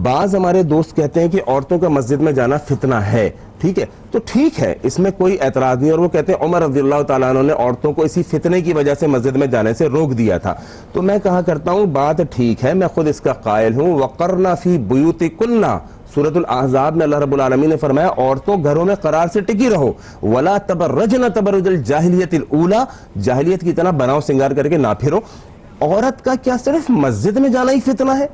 بعض ہمارے دوست کہتے ہیں کہ عورتوں کا مسجد میں جانا فتنہ ہے. ٹھیک ہے, تو ٹھیک ہے, اس میں کوئی اعتراض نہیں, اور وہ کہتے ہیں عمر رضی اللہ تعالیٰ عنہ نے عورتوں کو اسی فتنے کی وجہ سے مسجد میں جانے سے روک دیا تھا. تو میں کہا کرتا ہوں بات ٹھیک ہے, میں خود اس کا قائل ہوں. وقرنا فی بیوتکن, سورۃ الاحزاب میں اللہ رب العالمین نے فرمایا عورتوں گھروں میں قرار سے ٹکی رہو. ولا تبرجن تبرج الجاہلیت الاولی, جاہلیت کی طرح بناؤ سنگار کر کے نہ پھرو. عورت کا کیا صرف مسجد میں جانا ہی فتنہ ہے؟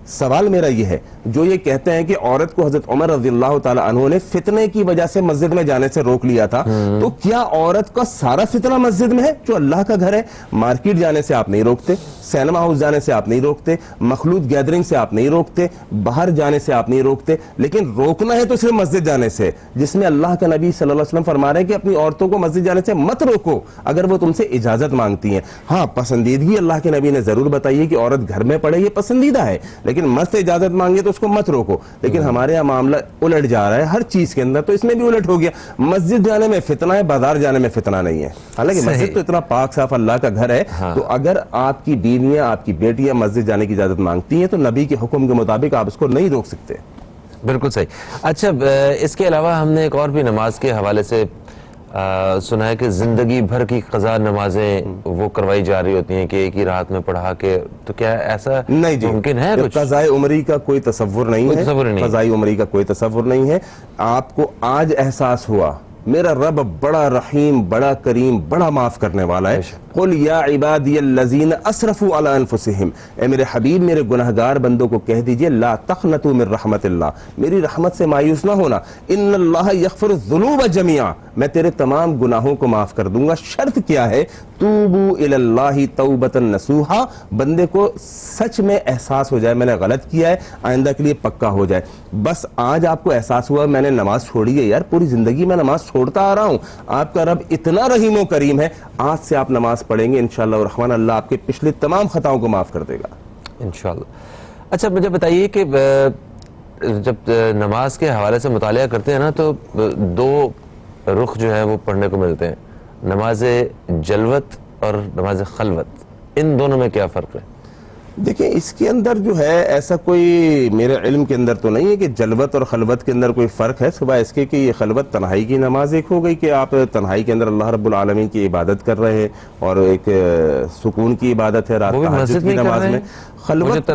سوال میرا یہ ہے, جو یہ کہتے ہیں کہ عورت کو حضرت عمر رضی اللہ تعالی عنہ نے فتنے کی وجہ سے مسجد میں جانے سے روک لیا تھا, تو کیا عورت کا سارا فتنہ مسجد میں ہے جو اللہ کا گھر ہے؟ مارکیٹ جانے سے آپ نہیں روکتے, سینما ہاؤس جانے سے آپ نہیں روکتے, مخلوط گیدرنگ سے آپ نہیں روکتے, باہر جانے سے آپ نہیں روکتے, لیکن روکنا ہے تو صرف مسجد جانے سے, جس میں اللہ کا نبی صلی اللہ علیہ وسلم فرما رہے ہیں کہ اپنی عورتوں کو مسجد جانے سے مت روکو اگر وہ تم سے اجازت مانگتی ہیں. ہاں, پسندیدگی اللہ کے نبی نے ضرور بتائی ہے کہ عورت گھر میں پڑھے, یہ پسندیدہ ہے, لیکن مرد سے اجازت مانگے تو اس کو مت روکو. لیکن ہمارے یہاں معاملہ الٹ جا رہا ہے ہر چیز کے اندر, تو اس میں بھی الٹ ہو گیا. مسجد جانے میں فتنہ ہے, بازار جانے میں فتنہ نہیں ہے. حالانکہ مسجد تو اتنا پاک صاف اللہ کا گھر ہے. تو اگر آپ کی بیویاں, آپ کی بیٹیاں مسجد جانے کی اجازت مانگتی ہیں تو نبی کے حکم کے مطابق آپ اس کو نہیں روک سکتے. بالکل صحیح. اچھا, اس کے علاوہ ہم نے ایک اور بھی نماز کے حوالے سے سنا ہے کہ زندگی بھر کی قضا نمازیں وہ کروائی جا رہی ہوتی ہیں کہ ایک ہی رات میں پڑھا کے, تو کیا ایسا ممکن ہے؟ قضاء عمری کا کوئی تصور نہیں ہے, قضاء عمری کا کوئی تصور نہیں ہے. آپ کو آج احساس ہوا میرا رب بڑا رحیم, بڑا کریم, بڑا معاف کرنے والا ہے. قل یا عبادی الذین اسرفوا علی انفسہم, اے میرے حبیب میرے گناہگار بندوں کو کہہ دیجئے لا تقنطوا من رحمت اللہ, میری رحمت سے مایوس نہ ہونا. ان اللہ یغفر الذنوب جميعا, میں تیرے تمام گناہوں کو معاف کر دوں گا. شرط کیا ہے؟ توبوا الی اللہ توبۃ نصوحا, بندے کو سچ میں احساس ہو جائے میں نے غلط کیا ہے, آئندہ کے لیے پکا ہو جائے. بس آج آپ کو احساس ہوا میں نے نماز چھوڑی ہے, یار پوری زندگی میں نماز چھوڑتا آ رہا ہوں, آپ کا رب اتنا رحیم و کریم ہے, آج سے آپ نماز پڑھیں گے انشاءاللہ الرحمن, اللہ آپ کے پچھلے تمام خطاؤں کو معاف کر دے گا انشاءاللہ. اچھا, مجھے بتائیے کہ جب نماز کے حوالے سے مطالعہ کرتے ہیں نا تو دو رخ جو ہے وہ پڑھنے کو ملتے ہیں, نماز جلوت اور نماز خلوت. ان دونوں میں کیا فرق ہے؟ دیکھیں, اس کے اندر جو ہے ایسا کوئی میرے علم کے اندر تو نہیں ہے کہ جلوت اور خلوت کے اندر کوئی فرق ہے, سوائے اس کے کہ یہ خلوت تنہائی کی نماز ایک ہو گئی کہ آپ تنہائی کے اندر اللہ رب العالمین کی عبادت کر رہے ہیں, اور ایک سکون کی عبادت ہے رات تہجد کی نماز میں. خلوت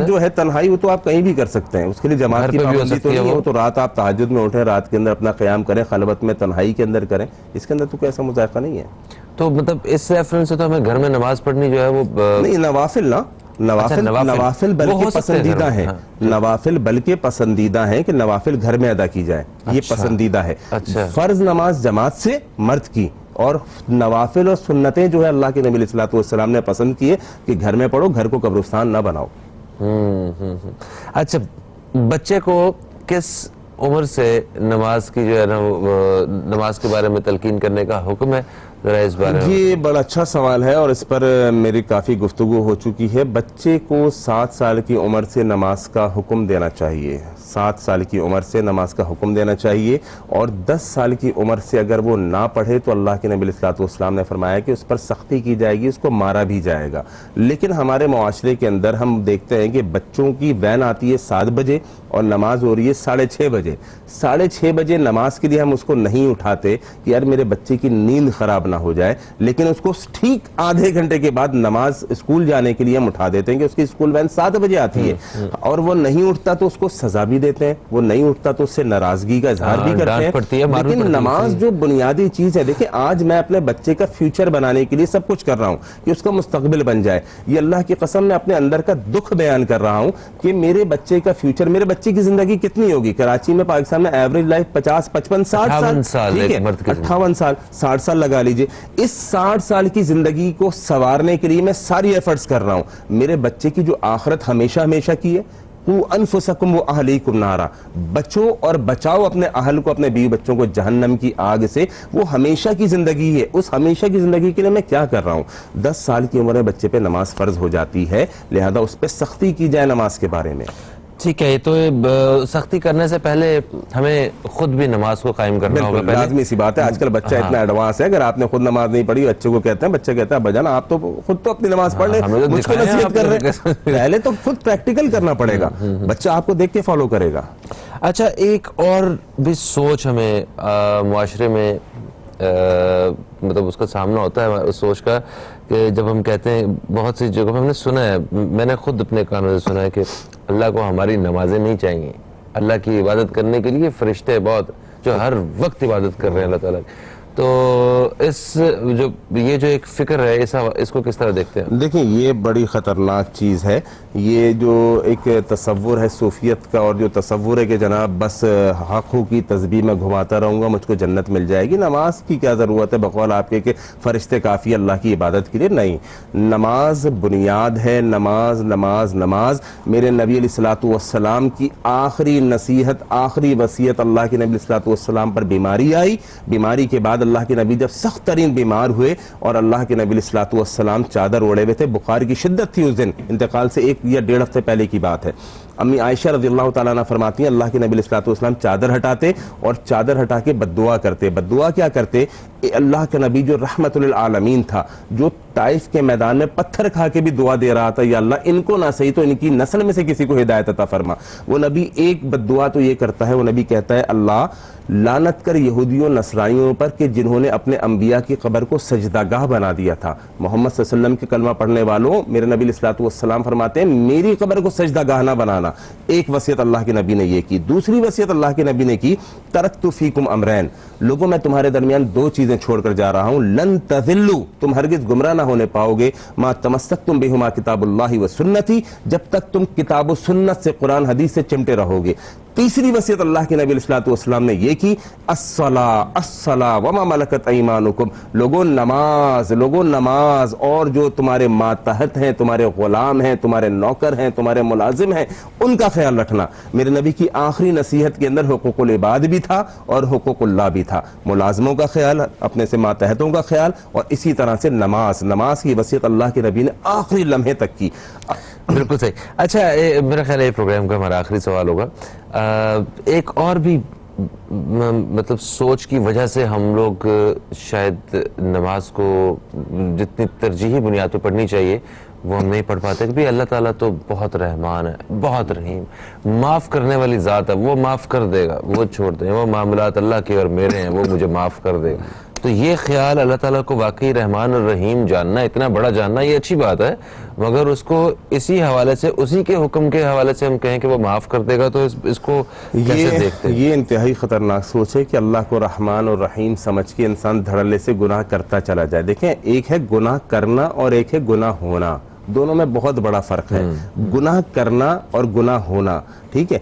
جو ہے تنہائی, وہ تو آپ کہیں بھی کر سکتے ہیں, اس کے لیے جماعت کی پابندی تو نہیں ہے. تو رات آپ تہجد میں اٹھیں, رات کے اندر اپنا قیام کریں, خلوت میں تنہائی کے اندر کریں, اس کے اندر تو کوئی ایسا مذائقہ نہیں ہے. تو مطلب اس ریفرنس سے تو ہمیں گھر میں نماز پڑھنی جو ہے وہ نہیں, نوافل نا, نوافل بلکہ پسندیدہ ہیں, نوافل بلکہ پسندیدہ ہیں کہ نوافل گھر میں ادا کی جائے, یہ پسندیدہ ہے. فرض نماز جماعت سے مرد کی اور نوافل اور سنتیں جو ہے اللہ کے نبی علیہ الصلوۃ والسلام نے پسند کیے کہ گھر میں پڑھو, گھر کو قبرستان نہ بناؤ. اچھا, بچے کو کس عمر سے نماز کی جو ہے نا نماز کے بارے میں تلقین کرنے کا حکم ہے, ذرا اس بارے میں؟ یہ بڑا اچھا سوال ہے اور اس پر میری کافی گفتگو ہو چکی ہے. بچے کو 7 سال کی عمر سے نماز کا حکم دینا چاہیے, 7 سال کی عمر سے نماز کا حکم دینا چاہیے, اور 10 سال کی عمر سے اگر وہ نہ پڑھے تو اللہ کے نبی علیہ الصلوۃ والسلام نے فرمایا کہ اس پر سختی کی جائے گی, اس کو مارا بھی جائے گا. لیکن ہمارے معاشرے کے اندر ہم دیکھتے ہیں کہ بچوں کی وین آتی ہے 7 بجے اور نماز ہو رہی ہے 6:30 بجے. 6:30 بجے نماز کے لیے ہم اس کو نہیں اٹھاتے کہ یار میرے بچے کی نیند خراب نہ ہو جائے, لیکن اس کو ٹھیک آدھے گھنٹے کے بعد نماز اسکول جانے کے لیے ہم اٹھا دیتے ہیں کہ اس کی اسکول وین 7 بجے آتی ہے, اور وہ نہیں اٹھتا تو اس کو سزا بھی دیتے ہیں, وہ نہیں اٹھتا تو اس سے ناراضگی کا اظہار بھی کرتے ہیں. لیکن نماز جو بنیادی چیز ہے, دیکھیں آج میں اپنے بچے کا فیوچر بنانے کے لیے سب کچھ کر رہا ہوں کہ اس کا مستقبل بن جائے. یہ اللہ کی قسم میں اپنے اندر کا دکھ بیان کر رہا ہوں کہ میرے بچے کا فیوچر, میرے بچے کی زندگی کتنی ہوگی. کراچی میں پاکستان میں ایوریج لائف 50, 55, 60 سال, ٹھیک ہے 58 سال, 60 سال لگا لیجئے. اس 60 سال کی زندگی کو سنوارنے کے لیے میں ساری ایفرٹس کر رہا ہوں. میرے بچے کی جو آخرت ہمیشہ کی ہے, انفسکم و اہلیکم نارا, بچو اور بچاؤ اپنے اہل کو, اپنے بیوی بچوں کو جہنم کی آگ سے, وہ ہمیشہ کی زندگی ہے. اس ہمیشہ کی زندگی کے لیے میں کیا کر رہا ہوں. 10 سال کی عمر میں بچے پہ نماز فرض ہو جاتی ہے, لہذا اس پہ سختی کی جائے نماز کے بارے میں. ٹھیک ہے, تو سختی کرنے سے پہلے ہمیں خود بھی نماز کو قائم کرنا ہوگا. لازمی سی بات ہے, آج کل بچہ اتنا ایڈوانس ہے, اگر آپ نے خود نماز نہیں پڑھی, بچے کو کہتے ہیں, بچہ کہتا ہے بجانا آپ تو خود تو اپنی نماز پڑھ لیں, مجھ کو نصیحت کر رہے ہیں. پہلے تو خود پریکٹیکل کرنا پڑے گا, بچہ آپ کو دیکھ کے فالو کرے گا. اچھا, ایک اور بھی سوچ ہمیں معاشرے میں مطلب اس کا سامنا ہوتا ہے, اس سوچ کا, کہ جب ہم کہتے ہیں, بہت سی جگہوں ہم نے سنا ہے, میں نے خود اپنے کانوں سے سنا ہے کہ اللہ کو ہماری نمازیں نہیں چاہیے, اللہ کی عبادت کرنے کے لیے فرشتے بہت جو ہر وقت عبادت کر رہے ہیں اللہ تعالیٰ کی. تو یہ جو ایک فکر ہے, اس کو کس طرح دیکھتے ہیں؟ دیکھیں یہ بڑی خطرناک چیز ہے. یہ جو ایک تصور ہے صوفیت کا, اور جو تصور ہے کہ جناب بس حقوں کی تسبیح میں گھماتا رہوں گا مجھ کو جنت مل جائے گی, نماز کی کیا ضرورت ہے بقول آپ کے کہ فرشتے کافی اللہ کی عبادت کے لیے. نہیں, نماز بنیاد ہے. نماز نماز نماز میرے نبی علیہ الصلوۃ والسلام کی آخری نصیحت, آخری وصیت. اللہ کے نبی علیہ الصلوۃ والسلام پر بیماری آئی, بیماری کے بعد اللہ کے نبی جب سخت ترین بیمار ہوئے, اور اللہ کے نبی علیہ الصلوۃ والسلام چادر اوڑے ہوئے تھے, بخار کی شدت تھی اس دن, انتقال سے 1 یا 1.5 ہفتے پہلے کی بات ہے. امی عائشہ رضی اللہ تعالیٰ عنہ فرماتی ہیں اللہ کے نبی علیہ الصلوۃ والسلام چادر ہٹاتے اور چادر ہٹا کے بد دعا کرتے. بد دعا کیا کرتے؟ اللہ کا نبی جو رحمت للعالمین تھا, جو طائف کے میدان میں پتھر کھا کے بھی دعا دے رہا تھا, یا اللہ ان کو نہ صحیح تو ان کی نسل میں سے کسی کو ہدایت عطا فرما. وہ نبی ایک بد دعا تو یہ کرتا ہے, وہ نبی کہتا ہے اللہ لعنت کر یہودیوں نصرانیوں پر کہ جنہوں نے اپنے انبیاء کی قبر کو سجدہ گاہ بنا دیا تھا. محمد صلی اللہ علیہ وسلم کے کلمہ پڑھنے والوں, میرے نبی علیہ الصلوۃ والسلام فرماتے ہیں میری قبر کو سجدہ گاہ نہ بنانا. ایک وصیت اللہ کے نبی نے یہ کی. دوسری وصیت اللہ کے نبی نے کی, ترکت فیکم امرین, لوگوں میں تمہارے درمیان 2 چیزیں چھوڑ کر جا رہا ہوں, لن تضلوا, تم ہرگز گمراہ نہ ہونے پاؤ گے, ما تمسکتم بہما کتاب اللہ و سنتی, جب تک تم کتاب و سنت سے, قرآن حدیث سے چمٹے رہو گے. تیسری وصیت اللہ کے نبی علیہ الصلوۃ والسلام نے یہ کی, الصلاۃ وما ملکت ایمانکم, لوگوں نماز, اور جو تمہارے ماتحت ہیں, تمہارے غلام ہیں, تمہارے نوکر ہیں, تمہارے ملازم ہیں, ان کا خیال رکھنا. میرے نبی کی آخری نصیحت کے اندر حقوق العباد بھی تھا اور حقوق اللہ بھی تھا. ملازموں کا خیال, اپنے سے ماتحتوں کا خیال, اور اسی طرح سے نماز کی وصیت اللہ کے نبی نے آخری لمحے تک کی. بالکل صحیح. اچھا, میرا خیال ہے پروگرام کا ہمارا آخری سوال ہوگا. ایک اور بھی مطلب سوچ کی وجہ سے ہم لوگ شاید نماز کو جتنی ترجیحی بنیاد پہ پڑھنی چاہیے وہ ہم نہیں پڑھ پاتے, کہ اللہ تعالیٰ تو بہت رحمان ہے, بہت رحیم, معاف کرنے والی ذات ہے, وہ معاف کر دے گا, وہ چھوڑ دیں, وہ معاملات اللہ کے اور میرے ہیں, وہ مجھے معاف کر دے گا. تو یہ خیال اللہ تعالیٰ کو واقعی رحمان اور رحیم جاننا, اتنا بڑا جاننا, یہ اچھی بات ہے, مگر اس کو اسی حوالے سے, اسی کے حکم کے حوالے سے ہم کہیں کہ وہ معاف کر دے گا, تو اس کو کیسے دیکھتے ہیں؟ یہ انتہائی خطرناک سوچ ہے کہ اللہ کو رحمان اور رحیم سمجھ کے انسان دھڑلے سے گناہ کرتا چلا جائے. دیکھیں, ایک ہے گناہ کرنا اور ایک ہے گناہ ہونا, دونوں میں بہت بڑا فرق ہے. گناہ کرنا اور گناہ ہونا, ٹھیک ہے,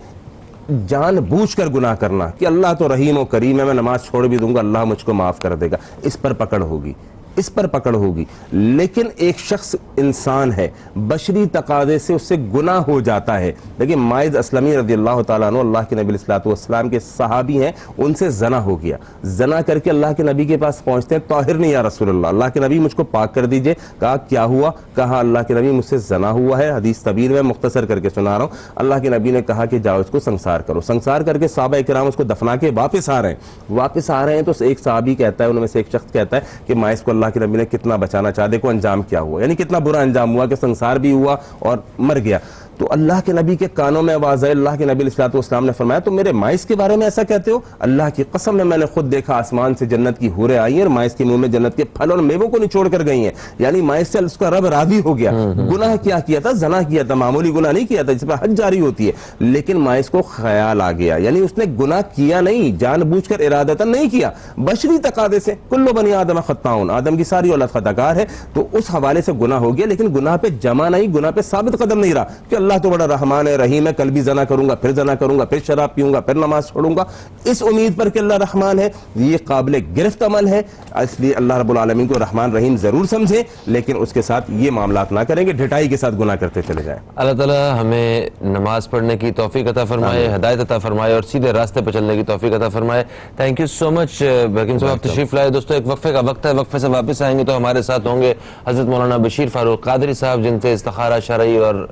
جان بوجھ کر گناہ کرنا کہ اللہ تو رحیم و کریم ہے، میں نماز چھوڑ بھی دوں گا اللہ مجھ کو معاف کر دے گا، اس پر پکڑ ہوگی، اس پر پکڑ ہوگی۔ لیکن ایک شخص انسان ہے، بشری تقاضے سے اس سے گناہ ہو جاتا ہے۔ لیکن ماعز اسلمی رضی اللہ تعالیٰ عنہ اللہ کے نبی علیہ الصلوۃ والسلام کے صحابی ہیں، ان سے زنا ہو گیا، زنا کر کے اللہ کے نبی کے پاس پہنچتے ہیں، طاہر نہیں یا رسول اللہ، اللہ کے نبی مجھ کو پاک کر دیجئے۔ کہا کیا ہوا؟ کہا اللہ کے نبی مجھ سے زنا ہوا ہے، حدیث طویل میں مختصر کر کے سنا رہا ہوں۔ اللہ کے نبی نے کہا کہ جاؤ اس کو سنسار کرو، سنسار کر کے صحابہ کرام اس کو دفنا کے واپس آ رہے ہیں، تو ایک صحابی کہتا ہے، ان میں سے ایک شخص کہتا ہے کہ ماعز کو اللہ کے نبی نے کتنا بچانا چاہ، دیکھو انجام کیا ہوا، یعنی کتنا برا انجام ہوا کہ سنسار بھی ہوا اور مر گیا۔ تو اللہ کے نبی کے کانوں میں آواز ہے، اللہ کے نبی علیہ الصلوۃ والسلام نے فرمایا تم میرے ماعز کے بارے میں ایسا کہتے ہو؟ اللہ کی قسم ہے میں نے خود دیکھا آسمان سے جنت کی حوریں آئی ہیں اور ماعز کے منہ میں جنت کے پھل اور میووں کو نچوڑ کر گئی ہیں، یعنی ماعز سے اس کا رب راضی ہو گیا۔ گناہ کیا کیا تھا؟ زنا کیا تھا، معمولی گناہ نہیں کیا تھا جس پر حد جاری ہوتی ہے، لیکن ماعز کو خیال آ گیا، یعنی اس نے گناہ کیا نہیں، جان بوجھ کر ارادتاً نہیں کیا، بشری تقاضے سے، کل بنی آدم خطاؤن، آدم کی ساری اولاد خطا کار ہے، تو اس حوالے سے گناہ ہو گیا، لیکن گناہ پہ جمع نہیں، گناہ پہ ثابت قدم نہیں رہا کہ اللہ تو بڑا رحمان رحیم ہے، کل بھی زنا کروں گا، پھر زنا کروں گا، پھر شراب پیوں گا، پھر نماز چھوڑوں گا، اس امید پر کہ اللہ رحمان ہے، یہ قابل گرفت عمل ہے۔ اس لیے اللہ رب العالمین کو رحمان رحیم ضرور سمجھیں، لیکن اس کے ساتھ یہ معاملات نہ کریں کہ ڈھٹائی کے ساتھ گناہ کرتے چلے جائیں۔ اللہ تعالیٰ ہمیں نماز پڑھنے کی توفیق عطا فرمائے، ہدایت عطا فرمائے اور سیدھے راستے پر چلنے کی توفیق عطا فرمائے۔ تھینک یو سو مچ حکیم صاحب، آپ تشریف لائے۔ دوستو ایک وقفے کا وقت ہے، وقفے سے واپس آئیں گے تو ہمارے ساتھ ہوں گے حضرت مولانا بشیر فاروق قادری صاحب، جن سے استخارہ شرعی اور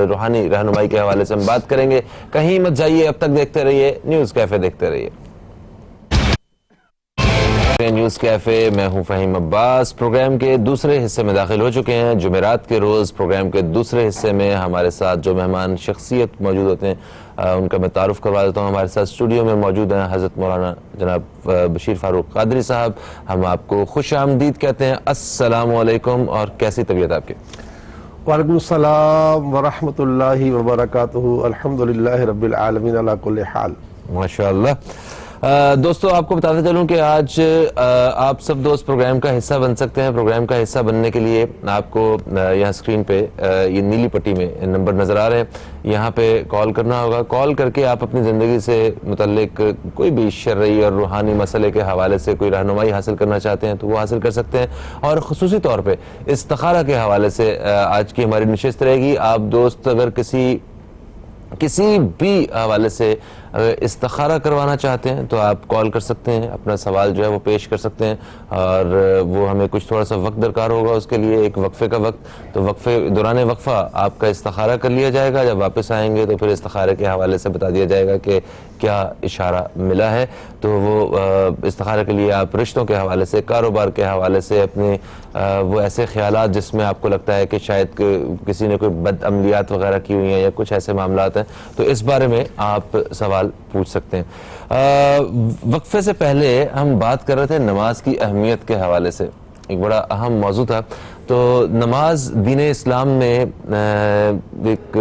روحانی رہنمائی کے حوالے سے ہم بات کریں گے۔ کہیں مت جائیے، اب تک دیکھتے رہیے نیوز کیفے، دیکھتے رہیے نیوز کیفے۔ میں ہوں فہیم عباس۔ پروگرام کے دوسرے حصے میں داخل ہو چکے ہیں۔ جمعرات کے روز پروگرام کے دوسرے حصے میں ہمارے ساتھ جو مہمان شخصیت موجود ہوتے ہیں ان کا میں تعارف کروا دیتا ہوں۔ ہمارے ساتھ اسٹوڈیو میں موجود ہیں حضرت مولانا جناب بشیر فاروق قادری صاحب۔ ہم آپ کو خوش آمدید کہتے ہیں۔ السلام علیکم، اور کیسی طبیعت آپ کی؟ وعلیکم السلام ورحمۃ اللہ وبرکاتہ۔ الحمدللہ رب العالمین علی کل حال۔ ماشاءاللہ۔ دوستو آپ کو بتاتے چلوں کہ آج آپ سب دوست پروگرام کا حصہ بن سکتے ہیں۔ پروگرام کا حصہ بننے کے لیے آپ کو یہاں اسکرین پہ یہ نیلی پٹی میں نمبر نظر آ رہے ہیں، یہاں پہ کال کرنا ہوگا۔ کال کر کے آپ اپنی زندگی سے متعلق کوئی بھی شرعی اور روحانی مسئلے کے حوالے سے کوئی رہنمائی حاصل کرنا چاہتے ہیں تو وہ حاصل کر سکتے ہیں، اور خصوصی طور پہ استخارہ کے حوالے سے آج کی ہماری نشست رہے گی۔ آپ دوست اگر کسی بھی حوالے سے استخارہ کروانا چاہتے ہیں تو آپ کال کر سکتے ہیں، اپنا سوال جو ہے وہ پیش کر سکتے ہیں، اور وہ ہمیں کچھ تھوڑا سا وقت درکار ہوگا اس کے لیے، ایک وقفے کا وقت۔ تو دوران وقفہ آپ کا استخارہ کر لیا جائے گا، جب واپس آئیں گے تو پھر استخارے کے حوالے سے بتا دیا جائے گا کہ کیا اشارہ ملا ہے۔ تو وہ استخارہ کے لیے آپ رشتوں کے حوالے سے، کاروبار کے حوالے سے، اپنے وہ ایسے خیالات جس میں آپ کو لگتا ہے کہ شاید کسی نے کوئی بد عملیات وغیرہ کی ہوئی ہیں یا کچھ ایسے معاملات ہیں، تو اس بارے میں آپ سوال پوچھ سکتے ہیں۔ وقفے سے پہلے ہم بات کر رہے تھے نماز کی اہمیت کے حوالے سے، ایک بڑا اہم موضوع تھا۔ تو نماز دین اسلام میں ایک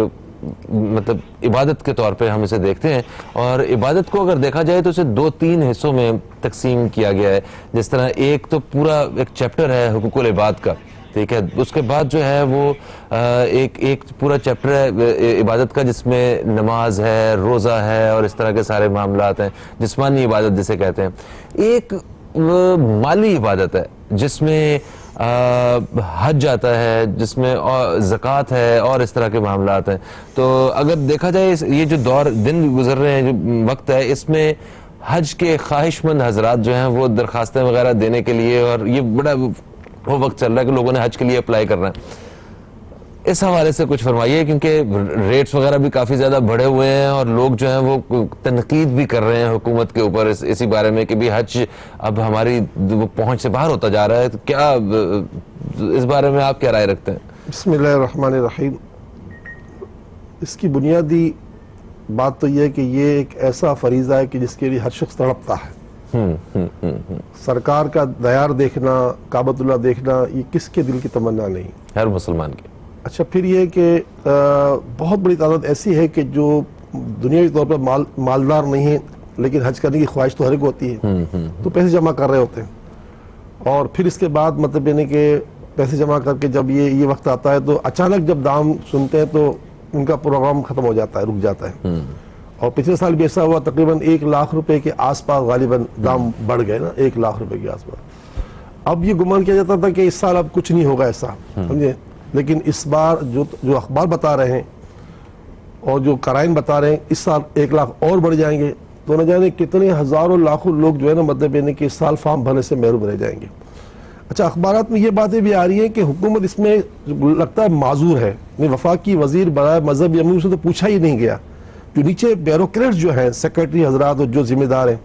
مطلب عبادت کے طور پہ ہم اسے دیکھتے ہیں، اور عبادت کو اگر دیکھا جائے تو اسے 2-3 حصوں میں تقسیم کیا گیا ہے۔ جس طرح ایک تو پورا ایک چیپٹر ہے حقوق العباد کا، ٹھیک ہے، اس کے بعد جو ہے وہ ایک پورا چیپٹر ہے عبادت کا جس میں نماز ہے، روزہ ہے اور اس طرح کے سارے معاملات ہیں، جسمانی عبادت جسے کہتے ہیں۔ ایک مالی عبادت ہے جس میں حج آتا ہے، جس میں زکوٰۃ ہے اور اس طرح کے معاملات ہیں۔ تو اگر دیکھا جائے یہ جو دن گزر رہے ہیں، جو وقت ہے، اس میں حج کے خواہش مند حضرات جو ہیں وہ درخواستیں وغیرہ دینے کے لیے، اور یہ بڑا وہ وقت چل رہا ہے کہ لوگوں نے حج کے لیے اپلائی کرنا ہے۔ اس حوالے سے کچھ فرمائیے، کیونکہ ریٹس وغیرہ بھی کافی زیادہ بڑھے ہوئے ہیں اور لوگ جو ہیں وہ تنقید بھی کر رہے ہیں حکومت کے اوپر اسی بارے میں کہ بھی حج اب ہماری وہ پہنچ سے باہر ہوتا جا رہا ہے۔ تو کیا اس بارے میں آپ کیا رائے رکھتے ہیں؟ بسم اللہ الرحمن الرحیم۔ اس کی بنیادی بات تو یہ ہے کہ یہ ایک ایسا فریضہ ہے کہ جس کے لیے ہر شخص تڑپتا ہے۔ سرکار کا دیار دیکھنا، کعبۃ اللہ دیکھنا، یہ کس کے دل کی تمنا نہیں؟ ہر مسلمان کی۔ اچھا، پھر یہ کہ بہت بڑی تعداد ایسی ہے کہ جو دنیاوی طور پر مالدار نہیں ہے، لیکن حج کرنے کی خواہش تو ہر ایک ہوتی ہے، تو پیسے جمع کر رہے ہوتے ہیں، اور پھر اس کے بعد مطلب یعنی کہ پیسے جمع کر کے جب یہ وقت آتا ہے تو اچانک جب دام سنتے ہیں تو ان کا پروگرام ختم ہو جاتا ہے، رک جاتا ہے، اور پچھلے سال بھی ایسا ہوا تقریباً 1 لاکھ روپے کے آس پاس غالباً دام بڑھ گئے نا, 1 لاکھ روپے کے آس پاس. اب یہ گمان کیا جاتا تھا کہ اس سال اب کچھ نہیں ہوگا ایسا, سمجھے, لیکن اس بار جو اخبار بتا رہے ہیں اور جو قرائن بتا رہے ہیں اس سال 1 لاکھ اور بڑھ جائیں گے, تو نہ جانے کتنے ہزاروں لاکھوں لوگ جو ہے نا مطلب یعنی کہ اس سال فارم بھرنے سے محروم رہ جائیں گے. اچھا, اخبارات میں یہ باتیں بھی آ رہی ہیں کہ حکومت اس میں لگتا ہے معذور ہے. وفاقی وزیر برائے مذہبی امور سے تو پوچھا ہی نہیں گیا. جو نیچے بیوروکریٹس جو ہیں, سیکرٹری حضرات اور جو ذمہ دار ہیں,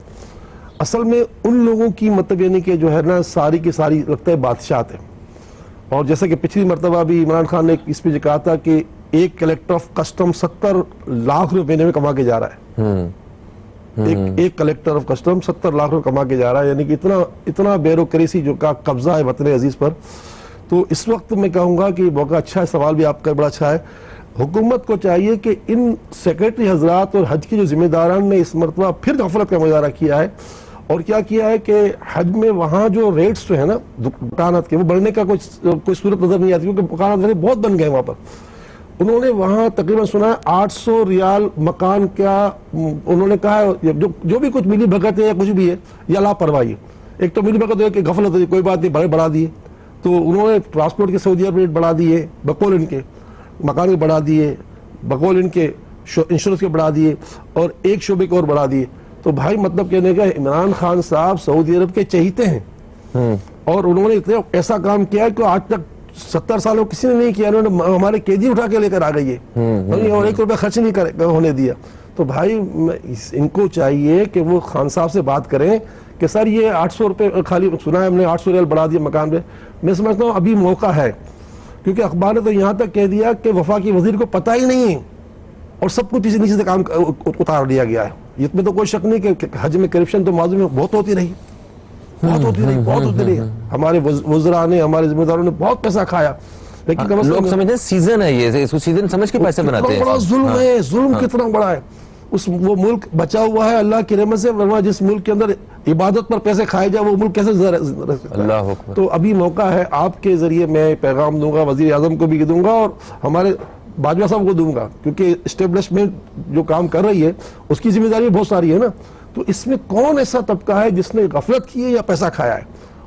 اصل میں ان لوگوں کی مطلب یعنی کہ جو ہے نا ساری کی ساری لگتا ہے بادشاہت ہے. اور جیسا کہ پچھلی مرتبہ بھی عمران خان نے اس پہ کہا تھا کہ ایک کلیکٹر آف کسٹم 70 لاکھ روپے میں کما کے جا رہا ہے. ایک کلیکٹر آف کسٹم 70 لاکھ روپے کما کے جا رہا ہے, یعنی کہ اتنا بیوروکریسی جو کا قبضہ ہے وطن عزیز پر. تو اس وقت میں کہوں گا کہ موقع اچھا ہے, سوال بھی آپ کا بڑا اچھا ہے. حکومت کو چاہیے کہ ان سیکرٹری حضرات اور حج کی جو ذمہ داران نے اس مرتبہ پھر غفلت کا مظاہرہ کیا ہے. اور کیا کیا ہے کہ حج میں وہاں جو ریٹس جو ہے نا مکانات کے, وہ بڑھنے کا کوئی صورت نظر نہیں آتی, کیونکہ مکانات بہت بن گئے وہاں پر. انہوں نے وہاں تقریباً سنا ہے 800 ریال مکان کا, انہوں نے کہا ہے جو بھی کچھ ملی بھگت ہے یا کچھ بھی ہے یا لاپرواہی ہے. ایک تو ملی بھگت ہے کہ غفلت ہے, کوئی بات نہیں, بڑھا دیے. تو انہوں نے ٹرانسپورٹ کے سعودی عرب ریٹ بڑھا دیے بقول ان کے, مکان کے بڑھا دیے بقول ان کے, انشورنس کے بڑھا دیے, اور ایک شعبے کے اور بڑھا دیے. تو بھائی مطلب کہنے کا عمران خان صاحب سعودی عرب کے چہیتے ہیں, اور انہوں نے ایسا کام کیا کہ آج تک 70 سالوں کسی نے نہیں کیا. انہوں نے ہمارے قیدی اٹھا کے لے کر آ گئی ہے اور 1 روپے خرچ نہیں ہونے دیا. تو بھائی ان کو چاہیے کہ وہ خان صاحب سے بات کریں کہ سر یہ 800 روپے خالی سنا ہے ہم نے 800 ریال بڑھا دیا مکان پہ. میں سمجھتا ہوں ابھی موقع ہے, کیونکہ اخبار نے تو یہاں تک کہہ دیا کہ وفاقی وزیر کو پتہ ہی نہیں ہے اور سب کچھ اسی نیچے سے کام اتار دیا گیا ہے. اس میں تو کوئی شک نہیں کہ حج میں کرپشن تو ماضی میں بہت ہوتی رہی, بہت ہوتی رہی. ہمارے وزراء نے, ہمارے ذمہ داروں نے بہت پیسہ کھایا, لیکن لوگ سمجھتے ہیں سیزن ہے, یہ اس کو سیزن سمجھ کے پیسے بناتے ہیں. بڑا ظلم ہے, ظلم کتنا بڑا ہے. وہ ملک بچا ہوا ہے اللہ کی رحمت سے, ورنہ جس ملک کے اندر عبادت پر پیسے کھائے جائے وہ ملک کیسے رہ سکتا ہے. تو ابھی موقع ہے, آپ کے ذریعے میں پیغام دوں گا, وزیر اعظم کو بھی دوں گا اور ہمارے باجوہ صاحب کو دوں گا, کیونکہ اسٹیبلشمنٹ جو کام کر رہی ہے اس کی ذمہ داری بہت ساری ہے نا. تو اس میں کون ایسا طبقہ ہے جس نے غفلت کی ہے یا پیسہ کھایا ہے,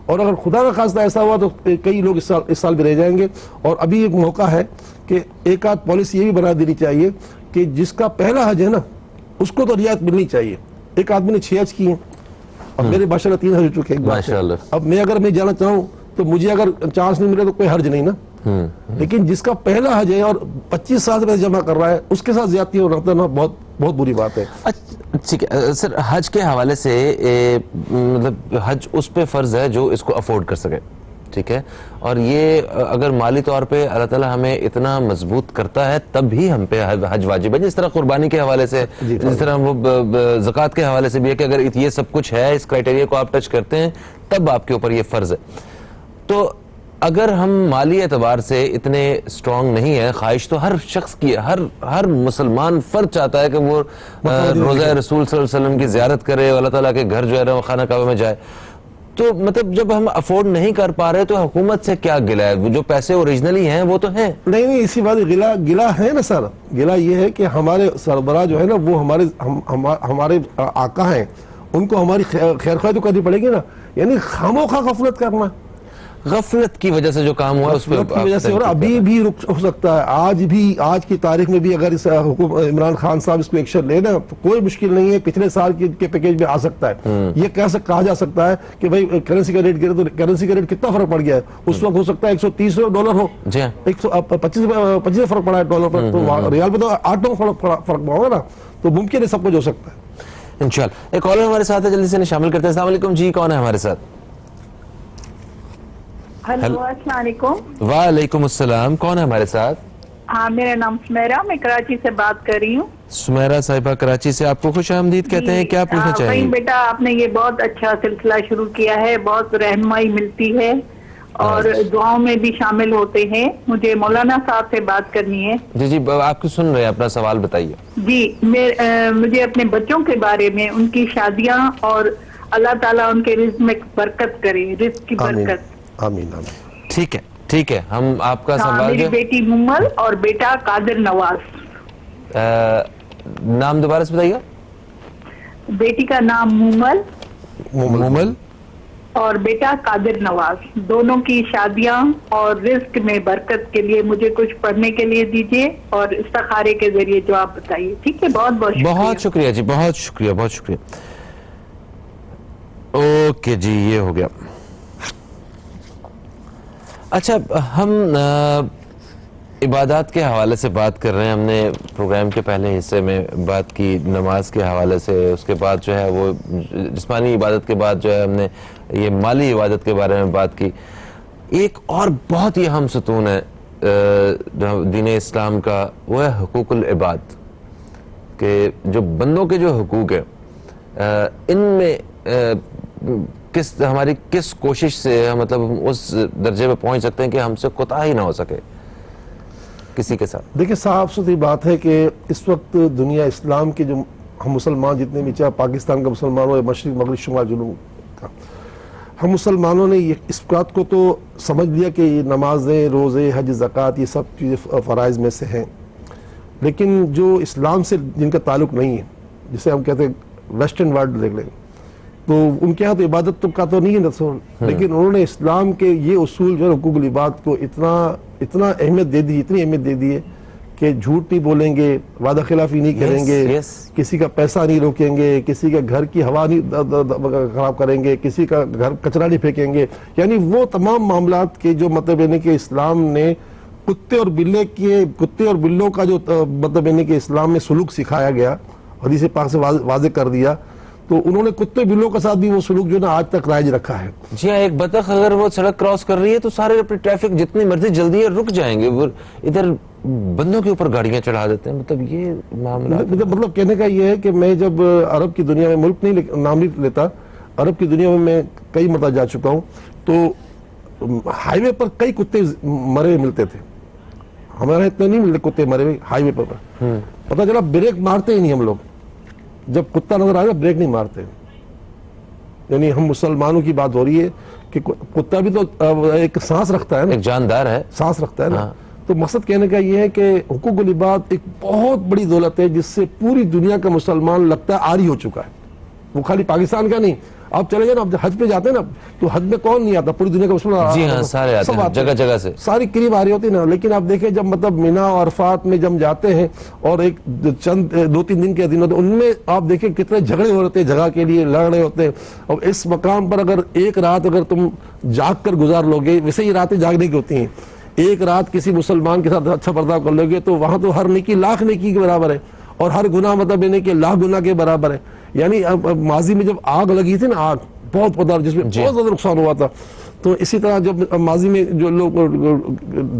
اور اگر خدا نہ خواستہ ایسا ہوا تو کئی لوگ اس سال بھی رہ جائیں گے. اور ابھی ایک موقع ہے کہ ایک آدھ پالیسی یہ بھی بنا دینی چاہیے کہ جس کا پہلا حج ہے نا اس کو تو رعایت ملنی چاہیے. ایک آدمی نے 6 حج کیے ہیں اور میرے ماشاءاللہ 3 حج ہو چکے ہیں. اب میں اگر جانا چاہوں تو مجھے اگر چانس نہیں ملے تو کوئی حرج نہیں نا, لیکن جس کا پہلا حج ہے اور 25 سال سے پیسے جمع کر رہا ہے اس کے ساتھ زیادتی ہو رہا ہے, بہت بری بات ہے. ٹھیک ہے سر, حج کے حوالے سے مطلب حج اس پہ فرض ہے جو اس کو افورڈ کر سکے, ٹھیک ہے, اور یہ اگر مالی طور پہ اللہ تعالیٰ ہمیں اتنا مضبوط کرتا ہے تب بھی ہم پہ حج واجب ہے. جس طرح قربانی کے حوالے سے, جس طرح وہ زکوٰۃ کے حوالے سے بھی ہے کہ اگر یہ سب کچھ ہے, اس کرائٹیریا کو آپ ٹچ کرتے ہیں تب آپ کے اوپر یہ فرض ہے. تو اگر ہم مالی اعتبار سے اتنے سٹرونگ نہیں ہیں, خواہش تو ہر شخص کی, ہر مسلمان فرد چاہتا ہے کہ وہ روزہ رسول صلی اللہ علیہ وسلم کی زیارت کرے, اللہ تعالیٰ کے گھر جو ہے خانہ کعبہ میں جائے, تو مطلب جب ہم افورڈ نہیں کر پا رہے تو حکومت سے کیا گلہ ہے؟ جو پیسے اوریجنلی ہیں وہ تو ہیں. نہیں اسی بات گلہ ہے نا سر. گلہ یہ ہے کہ ہمارے سربراہ جو ہے نا وہ ہمارے آقا ہیں, ان کو ہماری خیر خواہی تو کرنی پڑے گی نا. یعنی خاموخواہ غفلت کرنا, غفلت کی وجہ سے جو کام ہوا اس پہ وجہ سے ابھی بھی رک ہو سکتا ہے. آج کی تاریخ میں بھی اگر عمران خان صاحب اس کو ایکشن لے نا تو کوئی مشکل نہیں ہے, پچھلے سال کے پیکیج میں آ سکتا ہے. یہ کہا جا سکتا ہے کہ بھائی کرنسی کا ریٹ گرے تو کرنسی کا ریٹ کتنا فرق پڑ گیا ہے. اس وقت ہو سکتا ہے $130 ہو, 125 فرق پڑا ہے ڈالر پر, تو ریال پہ تو 8 فرق ہوگا نا. تو ممکن ہے سب کچھ ہو سکتا ہے انشاءاللہ. ایک کالر ہمارے ساتھ ہے, جلدی سے شامل کرتے ہیں. السلام علیکم جی, کون ہے ہمارے ساتھ؟ ہیلو السلام علیکم. وعلیکم السلام, کون ہے ہمارے ساتھ؟ ہاں میرا نام سمیرہ, میں کراچی سے بات کر رہی ہوں. سمیرہ صاحبہ کراچی سے, آپ کو خوش آمدید کہتے ہیں, کیا پوچھنا چاہیں؟ بیٹا آپ نے یہ بہت اچھا سلسلہ شروع کیا ہے, بہت رہنمائی ملتی ہے اور دعاؤں میں بھی شامل ہوتے ہیں. مجھے مولانا صاحب سے بات کرنی ہے. جی آپ کو سن رہے ہیں, اپنا سوال بتائیے. جی مجھے اپنے بچوں کے بارے میں, ان کی شادیاں, اور اللہ تعالیٰ ان کے رزق میں برکت کرے, رزق کی برکت. آمین آمین. ٹھیک ہے, ہم آپ کا سوال, میری بیٹی ممل اور بیٹا قادر نواز. نام دوبارہ سے بتائیے. بیٹی کا نام مومل مومل اور بیٹا قادر نواز. دونوں کی شادیاں اور رزق میں برکت کے لیے مجھے کچھ پڑھنے کے لیے دیجیے اور استخارے کے ذریعے جو آپ بتائیے. ٹھیک ہے, بہت بہت شکریہ. بہت شکریہ جی, بہت شکریہ, بہت شکریہ. اوکے جی, یہ ہو گیا. اچھا, ہم عبادات کے حوالے سے بات کر رہے ہیں. ہم نے پروگرام کے پہلے حصے میں بات کی نماز کے حوالے سے, اس کے بعد جو ہے وہ جسمانی عبادت کے بعد جو ہے ہم نے یہ مالی عبادت کے بارے میں بات کی. ایک اور بہت ہی اہم ستون ہے دین اسلام کا, وہ ہے حقوق العباد, کہ جو بندوں کے جو حقوق ہیں ان میں ہماری کس کوشش سے مطلب اس درجے پہ پہنچ سکتے ہیں کہ ہم سے کوتاہی نہ ہو سکے کسی کے ساتھ. دیکھیں, صاف ستھری بات ہے کہ اس وقت دنیا اسلام کے جو ہم مسلمان جتنے بھی, چاہے پاکستان کا مسلمان ہو یا مشرق مغرب شمال جنوب کا, ہم مسلمانوں نے اس بات کو تو سمجھ لیا کہ یہ نمازیں, روزے, حج, زکوٰۃ یہ سب چیزیں فرائض میں سے ہیں, لیکن جو اسلام سے جن کا تعلق نہیں ہے, جسے ہم کہتے ہیں ویسٹرن ورلڈ دیکھ لیں, تو ان کے ہاں تو عبادت کا تو نہیں ہے رسول, لیکن انہوں نے اسلام کے یہ اصول جو ہے حقوق العباد کو اتنا اہمیت دے دی, اتنی اہمیت دے دی ہے کہ جھوٹ نہیں بولیں گے, وعدہ خلافی نہیں کریں گے, کسی کا پیسہ نہیں روکیں گے, کسی کے گھر کی ہوا نہیں خراب کریں گے, کسی کا گھر کچرا نہیں پھینکیں گے. یعنی وہ تمام معاملات کے جو مطلب یعنی کہ اسلام نے کتے اور بلوں کا جو مطلب یعنی کہ اسلام میں سلوک سکھایا گیا, حدیث پاک سے واضح کر دیا, تو انہوں نے کتے بلوں کے ساتھ بھی وہ سلوک جو نا آج تک رائج رکھا ہے. جی ہاں, ایک بطخ اگر وہ سڑک کراس کر رہی ہے تو سارے اپنی ٹریفک جتنی مرضی جلدی ہے رک جائیں گے, وہ ادھر بندوں کے اوپر گاڑیاں چڑھا دیتے ہیں. مطلب یہ معاملہ, مطلب کہنے کا یہ ہے کہ میں جب عرب کی دنیا میں, ملک نام نہیں لیتا, عرب کی دنیا میں کئی مرتبہ جا چکا ہوں, تو ہائی وے پر کئی کتے مرے ہوئے ملتے تھے. ہمارے اتنے نہیں ملتے کتے مرے ہوئے ہائی وے پر. پتہ چلا بریک مارتے ہی نہیں ہم لوگ, جب کتا نظر آئے بریک نہیں مارتے. یعنی ہم مسلمانوں کی بات ہو رہی ہے کہ کتا بھی تو ایک سانس رکھتا ہے نا, ایک جاندار ہے, سانس رکھتا ہے نا. تو مقصد کہنے کا یہ ہے کہ حقوق العباد ایک بہت بڑی دولت ہے جس سے پوری دنیا کا مسلمان لگتا ہے عاری ہو چکا ہے. وہ خالی پاکستان کا نہیں, آپ چلے جائیں نا, اب حج پہ جاتے ہیں نا, تو حج میں کون نہیں آتا, پوری دنیا کا مسلمان. جی ہاں, سارے آتے ہیں جگہ جگہ سے, ساری قریب آ رہی ہوتی نا. لیکن آپ دیکھیں جب مطلب مینا اور عرفات میں جب جاتے ہیں اور ایک چند 2-3 دن کے دن ہوتے ہیں, ان میں آپ دیکھیں کتنے جھگڑے ہو رہے ہیں, جگہ کے لیے لڑ رہے ہوتے ہیں. اور اس مقام پر اگر ایک رات اگر تم جاگ کر گزار لو گے, ویسے ہی راتیں جاگنے کی ہوتی ہیں, ایک رات کسی مسلمان کے ساتھ اچھا برتاؤ کر لو گے تو وہاں تو ہر نیکی لاکھ نیکی کے برابر ہے, اور ہر گناہ مطلب یعنی کہ لاکھ گناہ کے برابر ہے. یعنی ماضی میں جب آگ لگی تھی نا, آگ بہت پتہ جس میں بہت زیادہ نقصان ہوا تھا, تو اسی طرح جب ماضی میں جو لوگ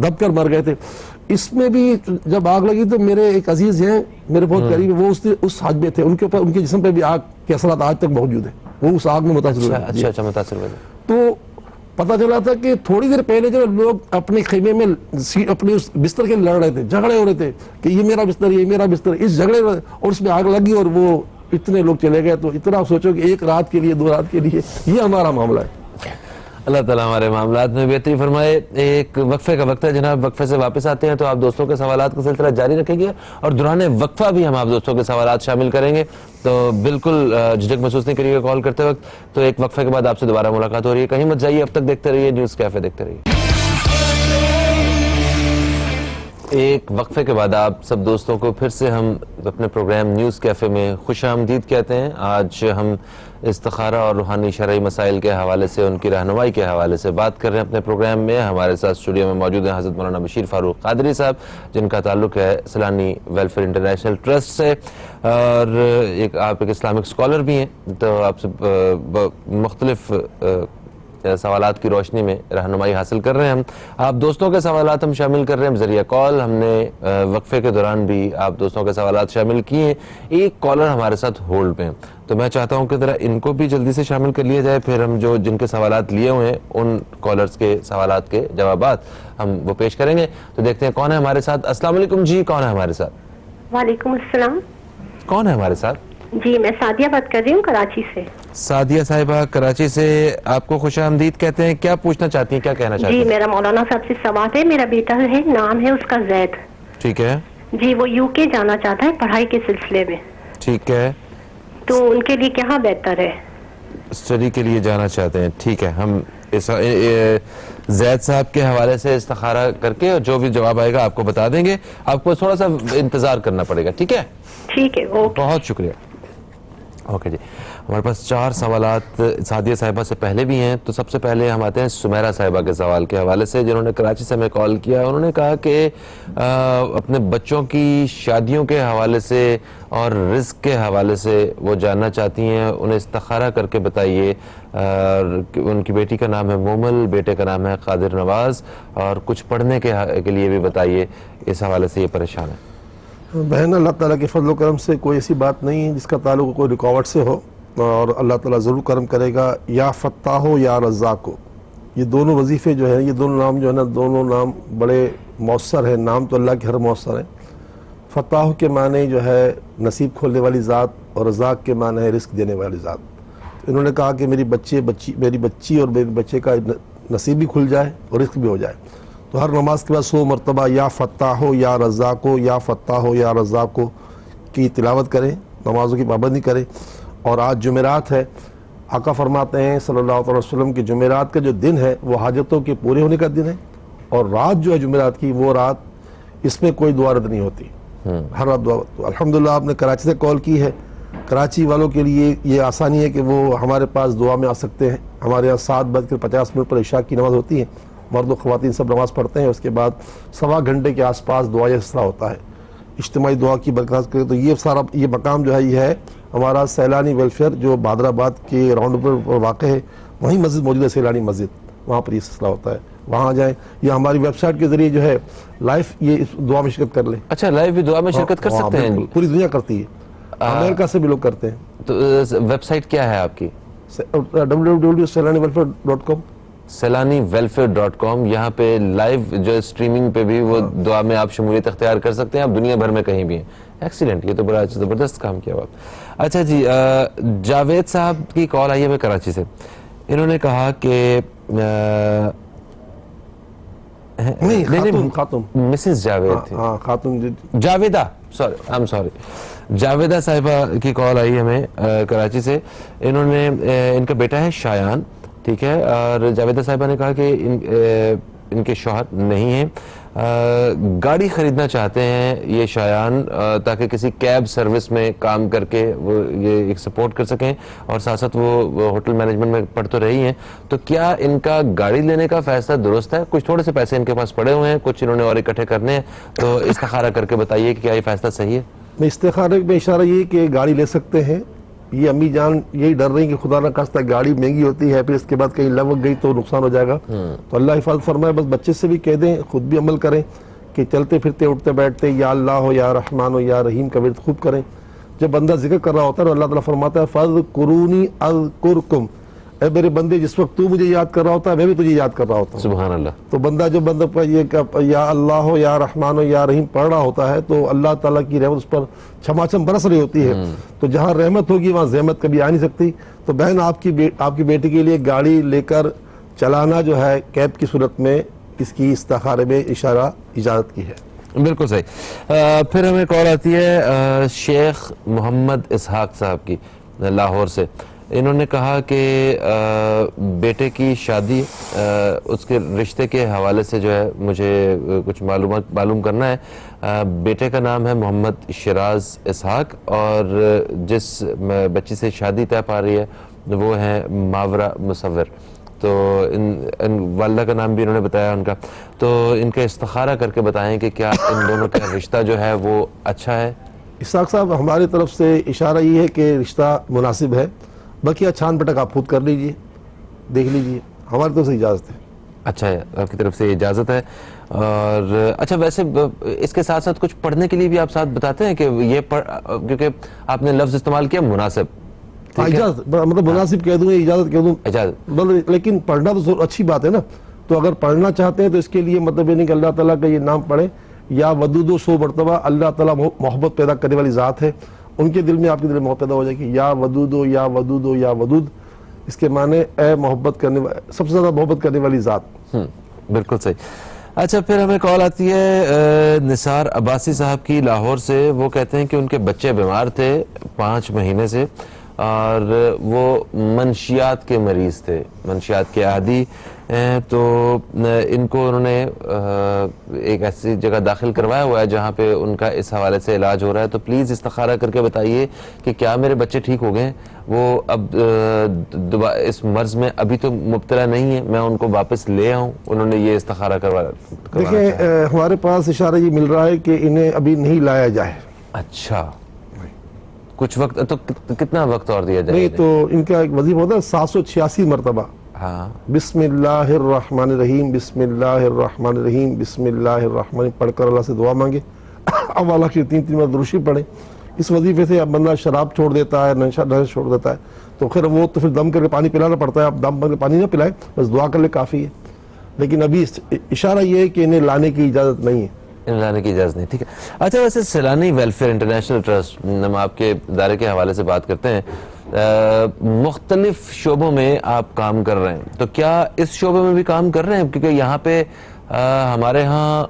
دب کر مر گئے تھے, اس میں بھی جب آگ لگی تو میرے ایک عزیز ہیں, میرے بہت قریب, وہ اس حج میں تھے, ان کے اوپر ان کے جسم پہ بھی آگ کے اثرات آج تک موجود ہیں, وہ اس آگ میں متاثر ہوئے. اچھا متاثر ہوئے. تو پتہ چلا تھا کہ تھوڑی دیر پہلے جو لوگ اپنے خیمے میں اپنے اس بستر کے لڑ رہے تھے, جھگڑے ہو رہے تھے کہ یہ میرا بستر, یہ میرا بستر, اس جھگڑے اور اس میں آگ لگی اور وہ اتنے لوگ چلے گئے. تو اتنا سوچو کہ ایک رات کے لیے 2 رات کے لیے یہ ہمارا معاملہ ہے. اللہ تعالیٰ ہمارے معاملات میں بہتری فرمائے. ایک وقفے کا وقت ہے جناب, وقفے سے واپس آتے ہیں تو آپ دوستوں کے سوالات کا سلسلہ جاری رکھیں گے, اور دوران وقفہ بھی ہم آپ دوستوں کے سوالات شامل کریں گے, تو بالکل جھجک محسوس نہیں کریے گا کال کرتے وقت. تو ایک وقفے کے بعد آپ سے دوبارہ ملاقات ہو رہی ہے, کہیں مت جائیے, اب تک دیکھتے رہیے نیوز کیفے, دیکھتے رہیے. ایک وقفے کے بعد آپ سب دوستوں کو پھر سے ہم اپنے پروگرام نیوز کیفے میں خوش آمدید کہتے ہیں. آج ہم استخارہ اور روحانی شرعی مسائل کے حوالے سے, ان کی رہنمائی کے حوالے سے بات کر رہے ہیں اپنے پروگرام میں. ہمارے ساتھ اسٹوڈیو میں موجود ہیں حضرت مولانا بشیر فاروق قادری صاحب, جن کا تعلق ہے سیلانی ویلفیئر انٹرنیشنل ٹرسٹ سے, اور آپ ایک اسلامک اسکالر بھی ہیں, تو آپ سے مختلف سوالات کی روشنی میں رہنمائی حاصل کر رہے ہیں. ہم آپ دوستوں کے سوالات ہم شامل کر رہے ہیں ذریعہ کال. ہم نے وقفے کے دوران بھی آپ دوستوں کے سوالات شامل کیے ہیں. ایک کالر ہمارے ساتھ ہولڈ پہ ہیں, تو میں چاہتا ہوں کہ ذرا ان کو بھی جلدی سے شامل کر لیا جائے, پھر ہم جن کے سوالات لیے ہوئے ہیں ان کالرز کے سوالات کے جوابات ہم وہ پیش کریں گے. تو دیکھتے ہیں کون ہے ہمارے ساتھ. السلام علیکم جی, کون ہے ہمارے ساتھ؟ وعلیکم السلام. کون ہے ہمارے ساتھ؟ جی میں سعدیہ بات کر رہی ہوں کراچی سے. سعدیہ صاحبہ کراچی سے, آپ کو خوش آمدید کہتے ہیں. کیا پوچھنا چاہتی ہیں, کیا کہنا چاہتی ہیں؟ جی میرا مولانا صاحب سے سوال ہے. میرا بیٹا ہے, نام ہے اس کا زید. ٹھیک ہے. جی وہ UK جانا چاہتا ہے پڑھائی کے سلسلے میں، ٹھیک ہے، تو ان کے لیے کہاں بہتر ہے؟ اسٹڈی کے لیے جانا چاہتے ہیں، ٹھیک ہے، ہم زید صاحب کے حوالے سے استخارہ کر کے جو بھی جواب آئے گا آپ کو بتا دیں گے. آپ کو تھوڑا سا انتظار کرنا پڑے گا، ٹھیک ہے؟ ٹھیک ہے، اوکے. بہت شکریہ. اوکے جی، ہمارے پاس 4 سوالات سعدیہ صاحبہ سے پہلے بھی ہیں. تو سب سے پہلے ہم آتے ہیں سمیرہ صاحبہ کے سوال کے حوالے سے، جنہوں نے کراچی سے ہمیں کال کیا. انہوں نے کہا کہ اپنے بچوں کی شادیوں کے حوالے سے اور رزق کے حوالے سے وہ جاننا چاہتی ہیں. انہیں استخارہ کر کے بتائیے. ان کی بیٹی کا نام ہے مومل، بیٹے کا نام ہے قادر نواز، اور کچھ پڑھنے کے لیے بھی بتائیے. اس حوالے سے یہ پریشان ہے. بہن، اللہ تعالیٰ کے فضل و کرم سے کوئی ایسی بات نہیں ہے جس کا تعلق کوئی رکاوٹ سے ہو، اور اللہ تعالیٰ ضرور کرم کرے گا. یا فتاح ہو یا رزاق ہو، یہ دونوں وظیفے جو ہیں، یہ دونوں نام جو ہے نا، دونوں نام بڑے مؤثر ہیں. نام تو اللہ کے ہر مؤثر ہیں. فتاح کے معنی جو ہے نصیب کھولنے والی ذات، اور رزاق کے معنی ہے رزق دینے والی ذات. انہوں نے کہا کہ میری بچی اور میرے بچے کا نصیب بھی کھل جائے اور رزق بھی ہو جائے. تو ہر نماز کے بعد 100 مرتبہ یا فتاح ہو یا رزاق ہو، یا فتاح ہو یا رزاق ہو کی تلاوت کریں، نمازوں کی پابندی کریں. اور آج جمعرات ہے. آقا فرماتے ہیں صلی اللہ علیہ وسلم کہ جمعرات کا جو دن ہے وہ حاجتوں کے پورے ہونے کا دن ہے، اور رات جو ہے جمعرات کی، وہ رات اس میں کوئی دعا رد نہیں ہوتی، ہر رات دعا. تو الحمدللہ آپ نے کراچی سے کال کی ہے. کراچی والوں کے لیے یہ آسانی ہے کہ وہ ہمارے پاس دعا میں آ سکتے ہیں. ہمارے یہاں 7:50 پر عشاء کی نماز ہوتی ہے. مرد و خواتین سب نماز پڑھتے ہیں. اس کے بعد 1.25 گھنٹے کے آس پاس دعا اصلاح ہوتا ہے. اجتماعی دعا کی برکات کرے. تو یہ مقام جو ہے یہ ہے ہمارا سیلانی ویلفیئر جو بہادر آباد کے راؤنڈ پر واقع ہے. وہیں مسجد موجود ہے، سیلانی مسجد، وہاں پر یہ سلسلہ ہوتا ہے. وہاں جائیں یا ہماری ویب سائٹ کے ذریعے جو ہے لائف یہ اس دعا میں شرکت کر لیں. اچھا، لائیو بھی دعا میں شرکت کر سکتے ہیں؟ پوری دنیا کرتی ہے، امریکہ سے بھی لوگ کرتے ہیں. تو ویب سائٹ کیا ہے آپ کی؟ www.seilaniwelfare.com. seilaniwelfare.com. یہاں پہ لائیو جو اسٹریمنگ پہ بھی وہ دعا میں آپ شمولیت اختیار کر سکتے ہیں. آپ دنیا بھر میں کہیں بھی ہیں. ایکسیلنٹ، یہ تو بڑا زبردست کام کیا آپ. اچھا جی، جاوید صاحب کی کال آئی ہے ہمیں کراچی سے. انہوں نے کہا کہ خاتون مسز جاوید تھی، خاتون سوری جاویدہ صاحبہ کی کال آئی ہمیں کراچی سے. انہوں نے ان کا بیٹا ہے شایان، ٹھیک ہے، اور جاویدہ صاحبہ نے کہا کہ ان کے شوہر نہیں ہیں. گاڑی خریدنا چاہتے ہیں یہ شایان، تاکہ کسی کیب سروس میں کام کر کے وہ یہ ایک سپورٹ کر سکیں، اور ساتھ ساتھ وہ ہوٹل مینجمنٹ میں پڑھ تو رہی ہیں. تو کیا ان کا گاڑی لینے کا فیصلہ درست ہے؟ کچھ تھوڑے سے پیسے ان کے پاس پڑے ہوئے ہیں، کچھ انہوں نے اور اکٹھے کرنے ہیں. تو استخارہ کر کے بتائیے کہ کیا یہ فیصلہ صحیح ہے؟ میں استخارے میں اشارہ یہ کہ گاڑی لے سکتے ہیں. یہ امی جان یہی ڈر رہی کہ خدا نہ خواستہ گاڑی مہنگی ہوتی ہے، پھر اس کے بعد کہیں لوگ گئی تو نقصان ہو جائے گا. تو اللہ حفاظت فرمائے. بس بچے سے بھی کہہ دیں، خود بھی عمل کریں کہ چلتے پھرتے اٹھتے بیٹھتے یا اللہ ہو یا رحمان ہو یا رحیم کا ورد خوب کریں. جب بندہ ذکر کر رہا ہوتا ہے تو اللہ تعالیٰ فرماتا ہے فَاذْكُرُونِي أَذْكُرْكُمْ، اے میرے بندے جس وقت تو مجھے یاد کر رہا ہوتا ہے میں بھی تجھے یاد کر رہا ہوتا ہوں. سبحان اللہ. تو بندہ یہ یا اللہ ہو یا رحمان ہو یا رحیم پڑھ رہا ہوتا ہے تو اللہ تعالیٰ کی رحمت اس پر چھماچم برس رہی ہوتی ہے. تو جہاں رحمت ہوگی وہاں زحمت کبھی آ نہیں سکتی. تو بہن آپ کی بیٹی کے لیے گاڑی لے کر چلانا جو ہے کیب کی صورت میں، اس کی استخارے میں اشارہ اجازت کی ہے. بالکل صحیح. پھر ہمیں کال آتی ہے شیخ محمد اسحاق صاحب کی لاہور سے. انہوں نے کہا کہ بیٹے کی شادی، اس کے رشتے کے حوالے سے جو ہے مجھے کچھ معلوم کرنا ہے. بیٹے کا نام ہے محمد شیراز اسحاق، اور جس بچی سے شادی طے پا رہی ہے وہ ہے ماورا مصور. تو ان والدہ کا نام بھی انہوں نے بتایا ان کا. تو ان کا استخارہ کر کے بتائیں کہ کیا ان دونوں کا رشتہ جو ہے وہ اچھا ہے. اسحاق صاحب، ہماری طرف سے اشارہ یہ ہے کہ رشتہ مناسب ہے. باقی چھان پٹک آپ خود کر لیجئے، دیکھ لیجئے، ہماری طرف سے اجازت ہے. اچھا ہے، آپ کی طرف سے اجازت ہے. اور اچھا، ویسے اس کے ساتھ ساتھ کچھ پڑھنے کے لیے بھی آپ ساتھ بتاتے ہیں کہ یہ کیونکہ آپ نے لفظ استعمال کیا مناسب، اجازت مطلب مناسب کہہ دوں، اجازت کہہ دوں، اجازت. لیکن پڑھنا تو اچھی بات ہے نا. تو اگر پڑھنا چاہتے ہیں تو اس کے لیے مطلب یہ نہیں کہ اللہ تعالیٰ کا یہ نام پڑھیں. یا ودود و 100 مرتبہ اللہ تعالیٰ محبت پیدا کرنے والی ذات ہے، ان کے دل میں آپ کے دل میں محبت پیدا ہو جائے گی. یا ودود و یا ودود و یا ودود، اس کے معنی اے محبت کرنے سب سے زیادہ محبت کرنے والی ذات. بالکل صحیح. اچھا پھر ہمیں کال آتی ہے نثار عباسی صاحب کی لاہور سے. وہ کہتے ہیں کہ ان کے بچے بیمار تھے 5 مہینے سے اور وہ منشیات کے مریض تھے, منشیات کے عادی, تو ان کو انہوں نے ایک ایسی جگہ داخل کروایا ہوا ہے جہاں پہ ان کا اس حوالے سے علاج ہو رہا ہے. تو پلیز استخارہ کر کے بتائیے کہ کیا میرے بچے ٹھیک ہو گئے, وہ اب اس مرض میں ابھی تو مبتلا نہیں ہے, میں ان کو واپس لے آؤں. انہوں نے یہ استخارہ کروایا. دیکھیں ہمارے پاس اشارہ یہ مل رہا ہے کہ انہیں ابھی نہیں لایا جائے. اچھا کچھ وقت, تو کتنا وقت اور دیا جائے؟ نہیں تو ان کا ایک وظیفہ ہوتا ہے 786 مرتبہ. ہاں بسم اللہ الرحمن الرحیم, بسم اللہ الرحمن الرحیم, بسم اللہ الرحمن, پڑھ کر اللہ سے دعا مانگے. اب اللہ کی 3 مرتبہ درود پڑھیں. اس وظیفے سے اب بندہ شراب چھوڑ دیتا ہے, نشہ چھوڑ دیتا ہے, تو خیر وہ تو پھر دم کر کے پانی پلانا پڑتا ہے. اب دم کر کے پانی نہ پلائے, بس دعا کر لے کافی ہے. لیکن ابھی اشارہ یہ ہے کہ انہیں لانے کی اجازت نہیں ہے, لانے کی اجازت نہیں. ٹھیک ہے. اچھا ویسے سیلانی ویلفیئر انٹرنیشنل ٹرسٹ, ہم آپ کے ادارے کے حوالے سے بات کرتے ہیں, مختلف شعبوں میں آپ کام کر رہے ہیں, تو کیا اس شعبے میں بھی کام کر رہے ہیں؟ کیونکہ یہاں پہ ہمارے ہاں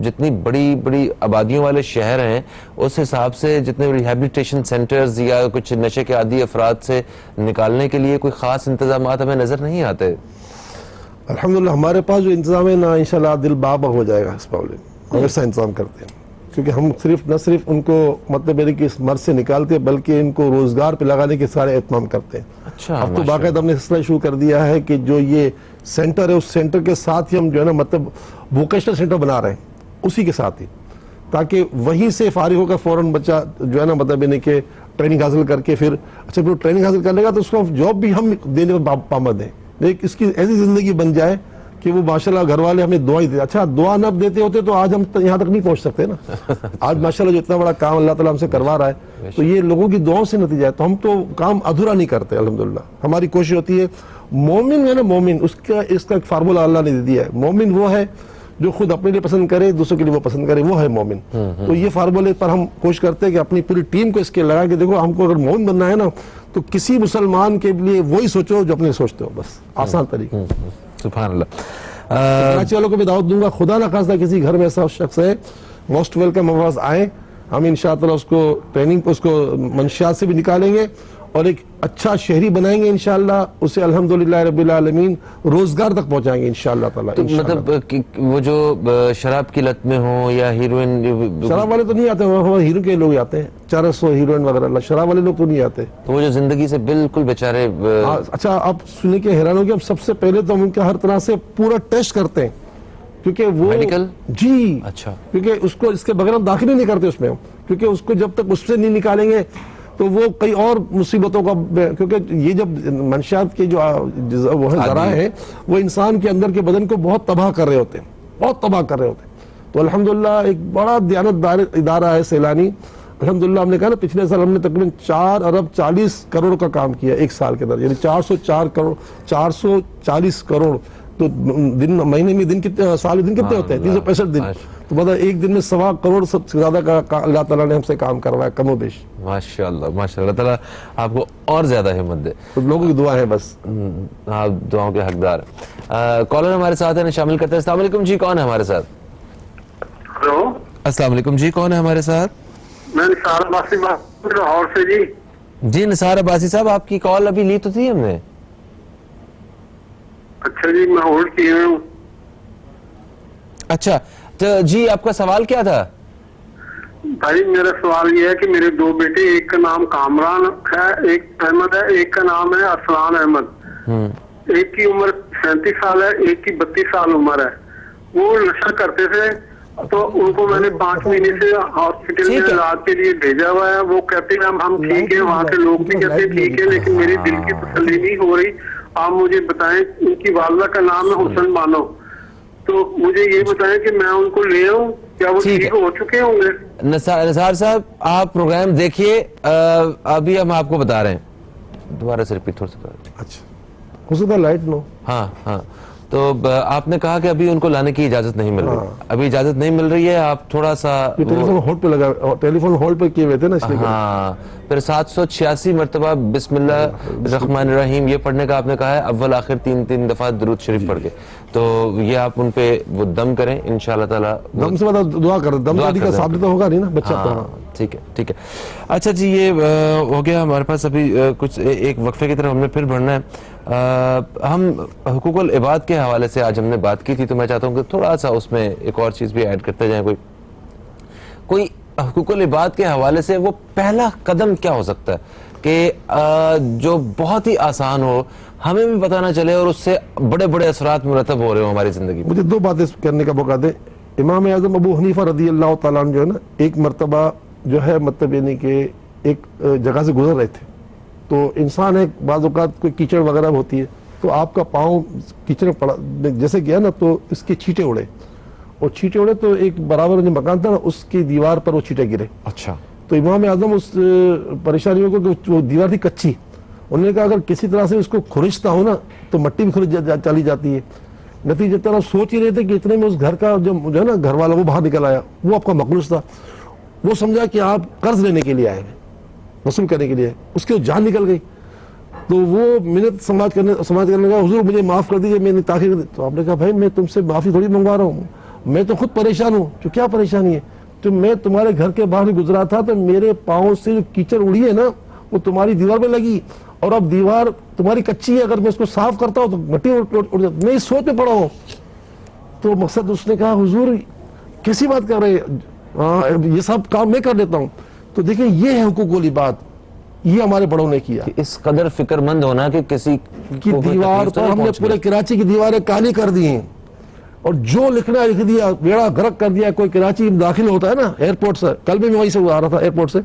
جتنی بڑی بڑی آبادیوں والے شہر ہیں اس حساب سے جتنے ریہیبلیٹیشن سینٹرز یا کچھ نشے کے عادی افراد سے نکالنے کے لیے کوئی خاص انتظامات ہمیں نظر نہیں آتے. الحمدللہ ہمارے پاس جو انتظام ہے نا, انشاءاللہ دل بابا ہو جائے گا اس معاملے میں. ہم ایسا انتظام کرتے ہیں کیونکہ ہم نہ صرف ان کو مطلب ہے کہ اس مرض سے نکالتے ہیں بلکہ ان کو روزگار پہ لگانے کے سارے اہتمام کرتے ہیں. اچھا اب تو باقاعدہ ہم نے سلسلہ شروع کر دیا ہے کہ جو یہ سینٹر ہے اس سینٹر کے ساتھ ہی ہم جو ہے نا مطلب ووکیشنل سینٹر بنا رہے ہیں اسی کے ساتھ ہی, تاکہ وہیں سے فارغ ہو کر فوراً بچہ جو ہے نا مطلب یعنی کہ ٹریننگ حاصل کر کے پھر اچھا پھر ٹریننگ حاصل کر لے گا تو اس کو جاب بھی ہم دینے پر پابند ہیں. لیکن اس کی ایسی زندگی بن جائے کہ وہ ماشاءاللہ گھر والے ہمیں دعا ہی دیتے. اچھا دعا نہ دیتے ہوتے تو آج ہم یہاں تک نہیں پہنچ سکتے نا. آج ماشاءاللہ جو اتنا بڑا کام اللہ تعالیٰ ہم سے کروا رہا ہے تو یہ لوگوں کی دعاؤں سے نتیجہ ہے. تو ہم تو کام ادھورا نہیں کرتے الحمدللہ. ہماری کوشش ہوتی ہے, مومن ہے نا مومن, اس کا ایک فارمولہ اللہ نے دے دیا ہے. مومن وہ ہے جو خود اپنے لیے پسند کرے, دوسروں کے لیے وہ پسند کرے, وہ ہے مومن. تو یہ فارمولے پر ہم کوشش کرتے ہیں کہ اپنی پوری ٹیم کو اس کے لگا کے دیکھو, ہم کو اگر مومن بننا ہے نا تو کسی مسلمان کے لیے وہی سوچو جو اپنے سوچتے ہو, بس آسان طریقہ. سبحان اللہ. کراچی والوں کو بھی دعوت دوں گا, خدا نہ خواستہ کسی گھر میں ایسا شخص ہے, موسٹ ویلکم ہمارے پاس آئیں. ہم انشاءاللہ اس کو ٹریننگ اس کو منشیات سے بھی نکالیں گے اور ایک اچھا شہری بنائیں گے انشاءاللہ. اسے الحمدللہ رب العالمین روزگار تک پہنچائیں گے انشاءاللہ تعالیٰ. مطلب وہ جو شراب کی لت میں ہوں یا ہیروئن, شراب والے تو نہیں آتے, ہمارے ہیرو کے لوگ آتے ہیں, چرس ہو ہیروئن وغیرہ, شراب والے لوگ تو نہیں آتے. تو وہ جو زندگی سے بالکل بیچارے. اچھا آپ سنیں کہ حیران ہو گیا, سب سے پہلے تو ہم ان کا ہر طرح سے پورا ٹیسٹ کرتے ہیں کیونکہ وہ میڈیکل, جی اچھا, کیونکہ اس کو اس کے بغیر ہم داخل ہی نہیں کرتے اس میں, کیونکہ اس کو جب تک اس سے نہیں نکالیں گے تو وہ کئی اور مصیبتوں کا, کیونکہ یہ جب منشیات کے جو وہ ذرائع ہیں وہ انسان کے اندر کے بدن کو بہت تباہ کر رہے ہوتے ہیں, بہت تباہ کر رہے ہوتے ہیں. تو الحمدللہ ایک بڑا دیانتدار ادارہ ہے سیلانی. الحمدللہ ہم نے کہا نا پچھلے سال ہم نے تقریباً 4 ارب 40 کروڑ کا کام کیا ایک سال کے اندر, یعنی 440 کروڑ. تو دن مہینے میں دن کتنے, سال میں دن کتنے ہوتے ہیں, 365 دن. تو مطلب ایک دن میں 1.25 کروڑ سب سے زیادہ کا اللہ تعالیٰ نے ہم سے کام کروایا کم و بیش. ماشاءاللہ ماشاءاللہ, تعالیٰ آپ کو اور زیادہ ہمت دے. تو لوگوں کی دعا ہے بس, آپ دعاؤں کے حقدار. کالر ہمارے ساتھ ہیں, شامل کرتے ہیں. السلام علیکم جی, کون ہے ہمارے ساتھ؟ ہلو السلام علیکم جی, کون ہے ہمارے ساتھ؟ میں نثار عباسی لاہور سے. جی جی نثار عباسی صاحب, آپ کی کال ابھی لی تو تھی ہم نے. اچھا جی, میں ہولڈ کیے ہوں. اچھا تو جی آپ کا سوال کیا تھا؟ بھائی میرا سوال یہ ہے کہ میرے 2 بیٹے, ایک کا نام کامران ہے, ایک احمد ہے, ایک کا نام ہے ارسلان احمد. ایک کی عمر 37 سال ہے, ایک کی 32 سال عمر ہے. وہ نشہ کرتے تھے تو ان کو میں نے 5 مہینے سے ہاسپٹل میں علاج کے لیے بھیجا ہوا ہے. وہ کہتے ہیں ہم ٹھیک ہیں, وہاں سے لوگ بھی کہتے ہیں ٹھیک ہے, لیکن میری دل کی تسلی نہیں ہو رہی. آپ مجھے بتائیں, ان کی والدہ کا نام ہے حسن بانو, تو مجھے یہ بتائیں کہ میں ان کو لے آؤں, کیا وہ ٹھیک ہو چکے ہوں گے؟ نثار صاحب آپ پروگرام دیکھیے, ابھی ہم آپ کو بتا رہے ہیں. دوبارہ سے ریپیٹ تھوڑا سا. اچھا ہو سکتا ہے لائٹ نو. ہاں ہاں, تو آپ نے کہا کہ ابھی ان کو لانے کی اجازت نہیں مل رہی, ابھی اجازت نہیں مل رہی ہے, آپ تھوڑا سا ٹیلی فون ہولڈ پہ لگا, ٹیلی فون ہولڈ پہ کیے ہوئے تھے نا, اس لیے ہاں, پھر 786 مرتبہ بسم اللہ الرحمن الرحیم یہ پڑھنے کا آپ نے کہا ہے, اول آخر 3 دفعہ درود شریف پڑھ کے, تو یہ آپ ان پہ وہ دم کریں انشاءاللہ تعالی. دم سے بعد دعا کر, دم دادی کا ثابت تو ہوگا نہیں نا بچہ تو. ٹھیک ہے ٹھیک ہے. اچھا جی, یہ ہو گیا ہمارے پاس ابھی کچھ ایک وقفے کی طرف ہم نے پھر بڑھنا ہے. ہم حقوق العباد کے حوالے سے آج ہم نے بات کی تھی, تو میں چاہتا ہوں کہ تھوڑا سا اس میں ایک اور چیز بھی ایڈ کرتے جائیں. کوئی حقوق العباد کے حوالے سے وہ پہلا قدم کیا ہو سکتا ہے کہ جو بہت ہی آسان ہو, ہمیں بھی پتہ نہ چلے اور اس سے بڑے بڑے اثرات مرتب ہو رہے ہوں ہماری زندگی میں. مجھے 2 باتیں کرنے کا موقع دیں. امام اعظم ابو حنیفہ رضی اللہ تعالیٰ عنہ جو ہے نا, ایک مرتبہ جو ہے مطلب یعنی کہ ایک جگہ سے گزر رہے تھے, تو انسان ایک بعض اوقات کوئی کیچڑ وغیرہ ہوتی ہے, تو آپ کا پاؤں کیچڑ پڑا جیسے گیا نا, تو اس کے چھینٹے اڑے, اور چھینٹے اڑے تو ایک برابر جو مکان تھا نا اس کی دیوار پر وہ چھینٹے گرے. اچھا. تو امام اعظم اس پریشانیوں کو, کہ وہ دیوار تھی کچی, انہوں نے کہا اگر کسی طرح سے اس کو کھرچتا ہو نا تو مٹی بھی کھرچ چلی جاتی ہے. نتیجہ طرح سوچ ہی رہے تھے کہ اتنے میں اس گھر کا جو ہے نا گھر والا وہ باہر نکل آیا, وہ آپ کا مخلوص تھا. وہ سمجھا کہ آپ قرض لینے کے لیے آئے ہیں, وصول کرنے کے لیے, اس کی جان نکل گئی. تو وہ منت سماج کرنے کا, حضور مجھے معاف کر دیجیے, میں نے تاخیر. تو آپ نے کہا بھائی میں تم سے معافی تھوڑی منگوا رہا ہوں, میں تو خود پریشان ہوں. تو کیا پریشانی ہے؟ تو میں تمہارے گھر کے باہر گزرا تھا تو میرے پاؤں سے جو کیچڑ اڑی ہے نا وہ تمہاری دیوار پہ لگی, اور اب دیوار تمہاری کچی ہے, اگر میں اس کو صاف کرتا ہوں تو مٹی اڑ جاتی, میں اس سوچ میں پڑا ہوں. تو مقصد اس نے کہا حضور کیسی بات کر رہے, یہ سب کام میں کر دیتا ہوں. تو دیکھیں یہ ہے حقوق العباد, یہ ہمارے بڑوں نے کیا. اس قدر فکر مند ہونا کہ کسی کی دیوار پر ہم نے پورے کراچی کی دیواریں کالی کر دی ہیں, اور جو لکھنا لکھ دیا, بیڑا غرق کر دیا. کوئی کراچی داخل ہوتا ہے نا ایئرپورٹ سے, کل بھی میں وہیں سے آ رہا تھا ایئرپورٹ سے,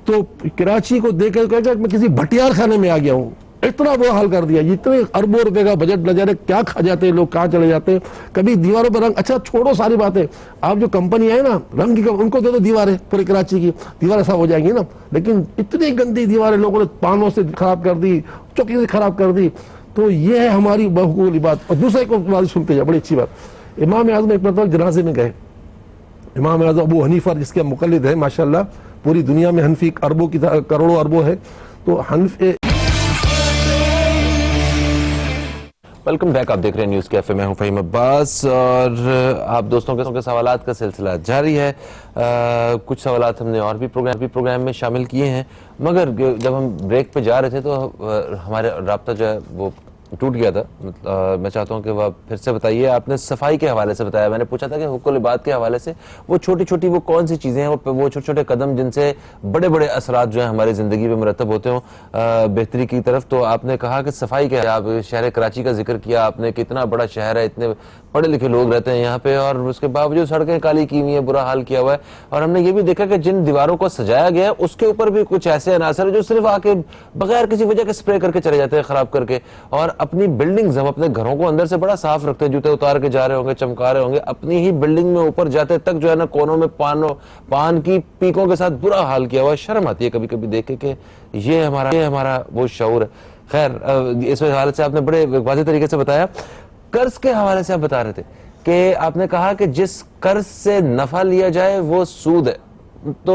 تو کراچی کو دیکھ کر کہ میں کسی بھٹیار خانے میں آ گیا ہوں, اتنا برا حال کر دیا. اتنے اربوں روپے کا بجٹ نہ جانے کیا کھا جاتے ہیں لوگ, کہاں چلے جاتے ہیں. کبھی دیواروں پر رنگ, اچھا چھوڑو ساری باتیں, آپ جو کمپنی ہے نا رنگ کی, ان کو دے دو دیواریں, پورے کراچی کی دیواریں صاف ہو جائیں گی نا. لیکن اتنی گندی دیواریں لوگوں نے پانوں سے خراب کر دی, چوکی سے خراب کر دی. تو یہ ہے ہماری حقوق العباد. اور دوسرے کو بات سنتے جائے, بڑی اچھی بات. امام اعظم ایک مرتبہ جنازے میں گئے. امام اعظم ابو حنیفہ جس کے مقلد ہے ماشاءاللہ, پوری دنیا میں حنفی اربوں کی کروڑوں اربوں ہے. تو ویلکم بیک, آپ دیکھ رہے ہیں نیوز کیفے, میں ہوں فہیم عباس, اور آپ دوستوں کے سوالات کا سلسلہ جاری ہے. کچھ سوالات ہم نے اور بھی پروگرام میں شامل کیے ہیں, مگر جب ہم بریک پہ جا رہے تھے تو ہمارا رابطہ جو ہے وہ ٹوٹ گیا تھا. میں چاہتا ہوں کہ وہ پھر سے بتائیے. آپ نے صفائی کے حوالے سے بتایا, میں نے پوچھا تھا کہ حقوق العباد کے حوالے سے وہ چھوٹی چھوٹی وہ کون سی چیزیں ہیں, وہ چھوٹے چھوٹے قدم جن سے بڑے بڑے اثرات جو ہیں ہماری زندگی پہ مرتب ہوتے ہوں بہتری کی طرف. تو آپ نے کہا کہ صفائی کے, آپ شہر کراچی کا ذکر کیا آپ نے, کتنا بڑا شہر ہے, اتنے پڑھے لکھے لوگ رہتے ہیں یہاں پہ, اور اس کے باوجود سڑکیں کالی کی ہوئی ہیں, برا حال کیا ہوا ہے. اور ہم نے یہ بھی دیکھا کہ جن دیواروں کو سجایا گیا ہے اس کے اوپر بھی کچھ ایسے عناصر ہیں جو صرف آ کے بغیر کسی وجہ کے اسپرے کر کے چلے جاتے ہیں, خراب کر کے. اور اپنی بلڈنگز, ہم اپنے گھروں کو اندر سے بڑا صاف رکھتے ہیں, جوتے اتار کے جا رہے ہوں گے, چمکا رہے ہوں گے, اپنی ہی بلڈنگ میں اوپر جاتے تک جو ہے نا کونوں میں پان کی پیکوں کے ساتھ برا حال کیا ہوا ہے. شرم آتی ہے کبھی کبھی دیکھ کے کہ یہ ہمارا وہ شعور ہے. خیر, اس حوالے سے آپ نے بڑے واضح طریقے سے بتایا. قرض کے حوالے سے آپ بتا رہے تھے کہ آپ نے کہا کہ جس قرض سے نفع لیا جائے وہ سود ہے. تو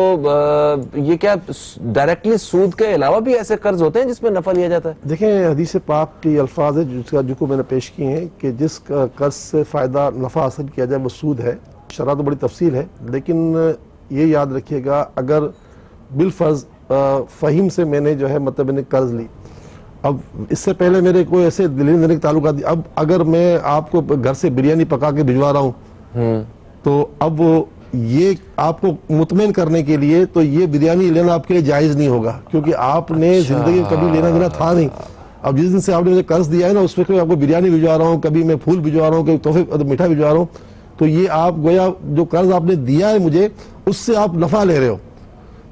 یہ کیا ڈائریکٹلی سود کے علاوہ بھی ایسے قرض ہوتے ہیں جس میں نفع لیا جاتا ہے؟ دیکھیں حدیث پاک کی الفاظ ہے جو کو میں نے پیش کیے ہیں کہ جس قرض سے فائدہ نفع حاصل کیا جائے وہ سود ہے. شرح تو بڑی تفصیل ہے, لیکن یہ یاد رکھیے گا اگر بالفرض فہیم سے میں نے جو ہے مطلب میں نے قرض لی, اب اس سے پہلے میرے کوئی ایسے دلی دینے کے تعلقات, اب اگر میں آپ کو گھر سے بریانی پکا کے بھجوا رہا ہوں تو اب یہ آپ کو مطمئن کرنے کے لیے تو یہ بریانی لینا آپ کے لیے جائز نہیں ہوگا, کیونکہ آپ نے زندگی میں کبھی لینا دینا تھا نہیں. اب جس دن سے آپ نے مجھے قرض دیا ہے نا اس وقت آپ کو بریانی بھجوا رہا ہوں, کبھی میں پھول بھجوا رہا ہوں, کبھی تحفے میٹھا بھجوا رہا ہوں, تو یہ آپ گویا جو قرض آپ نے دیا ہے مجھے اس سے آپ نفع لے رہے ہو.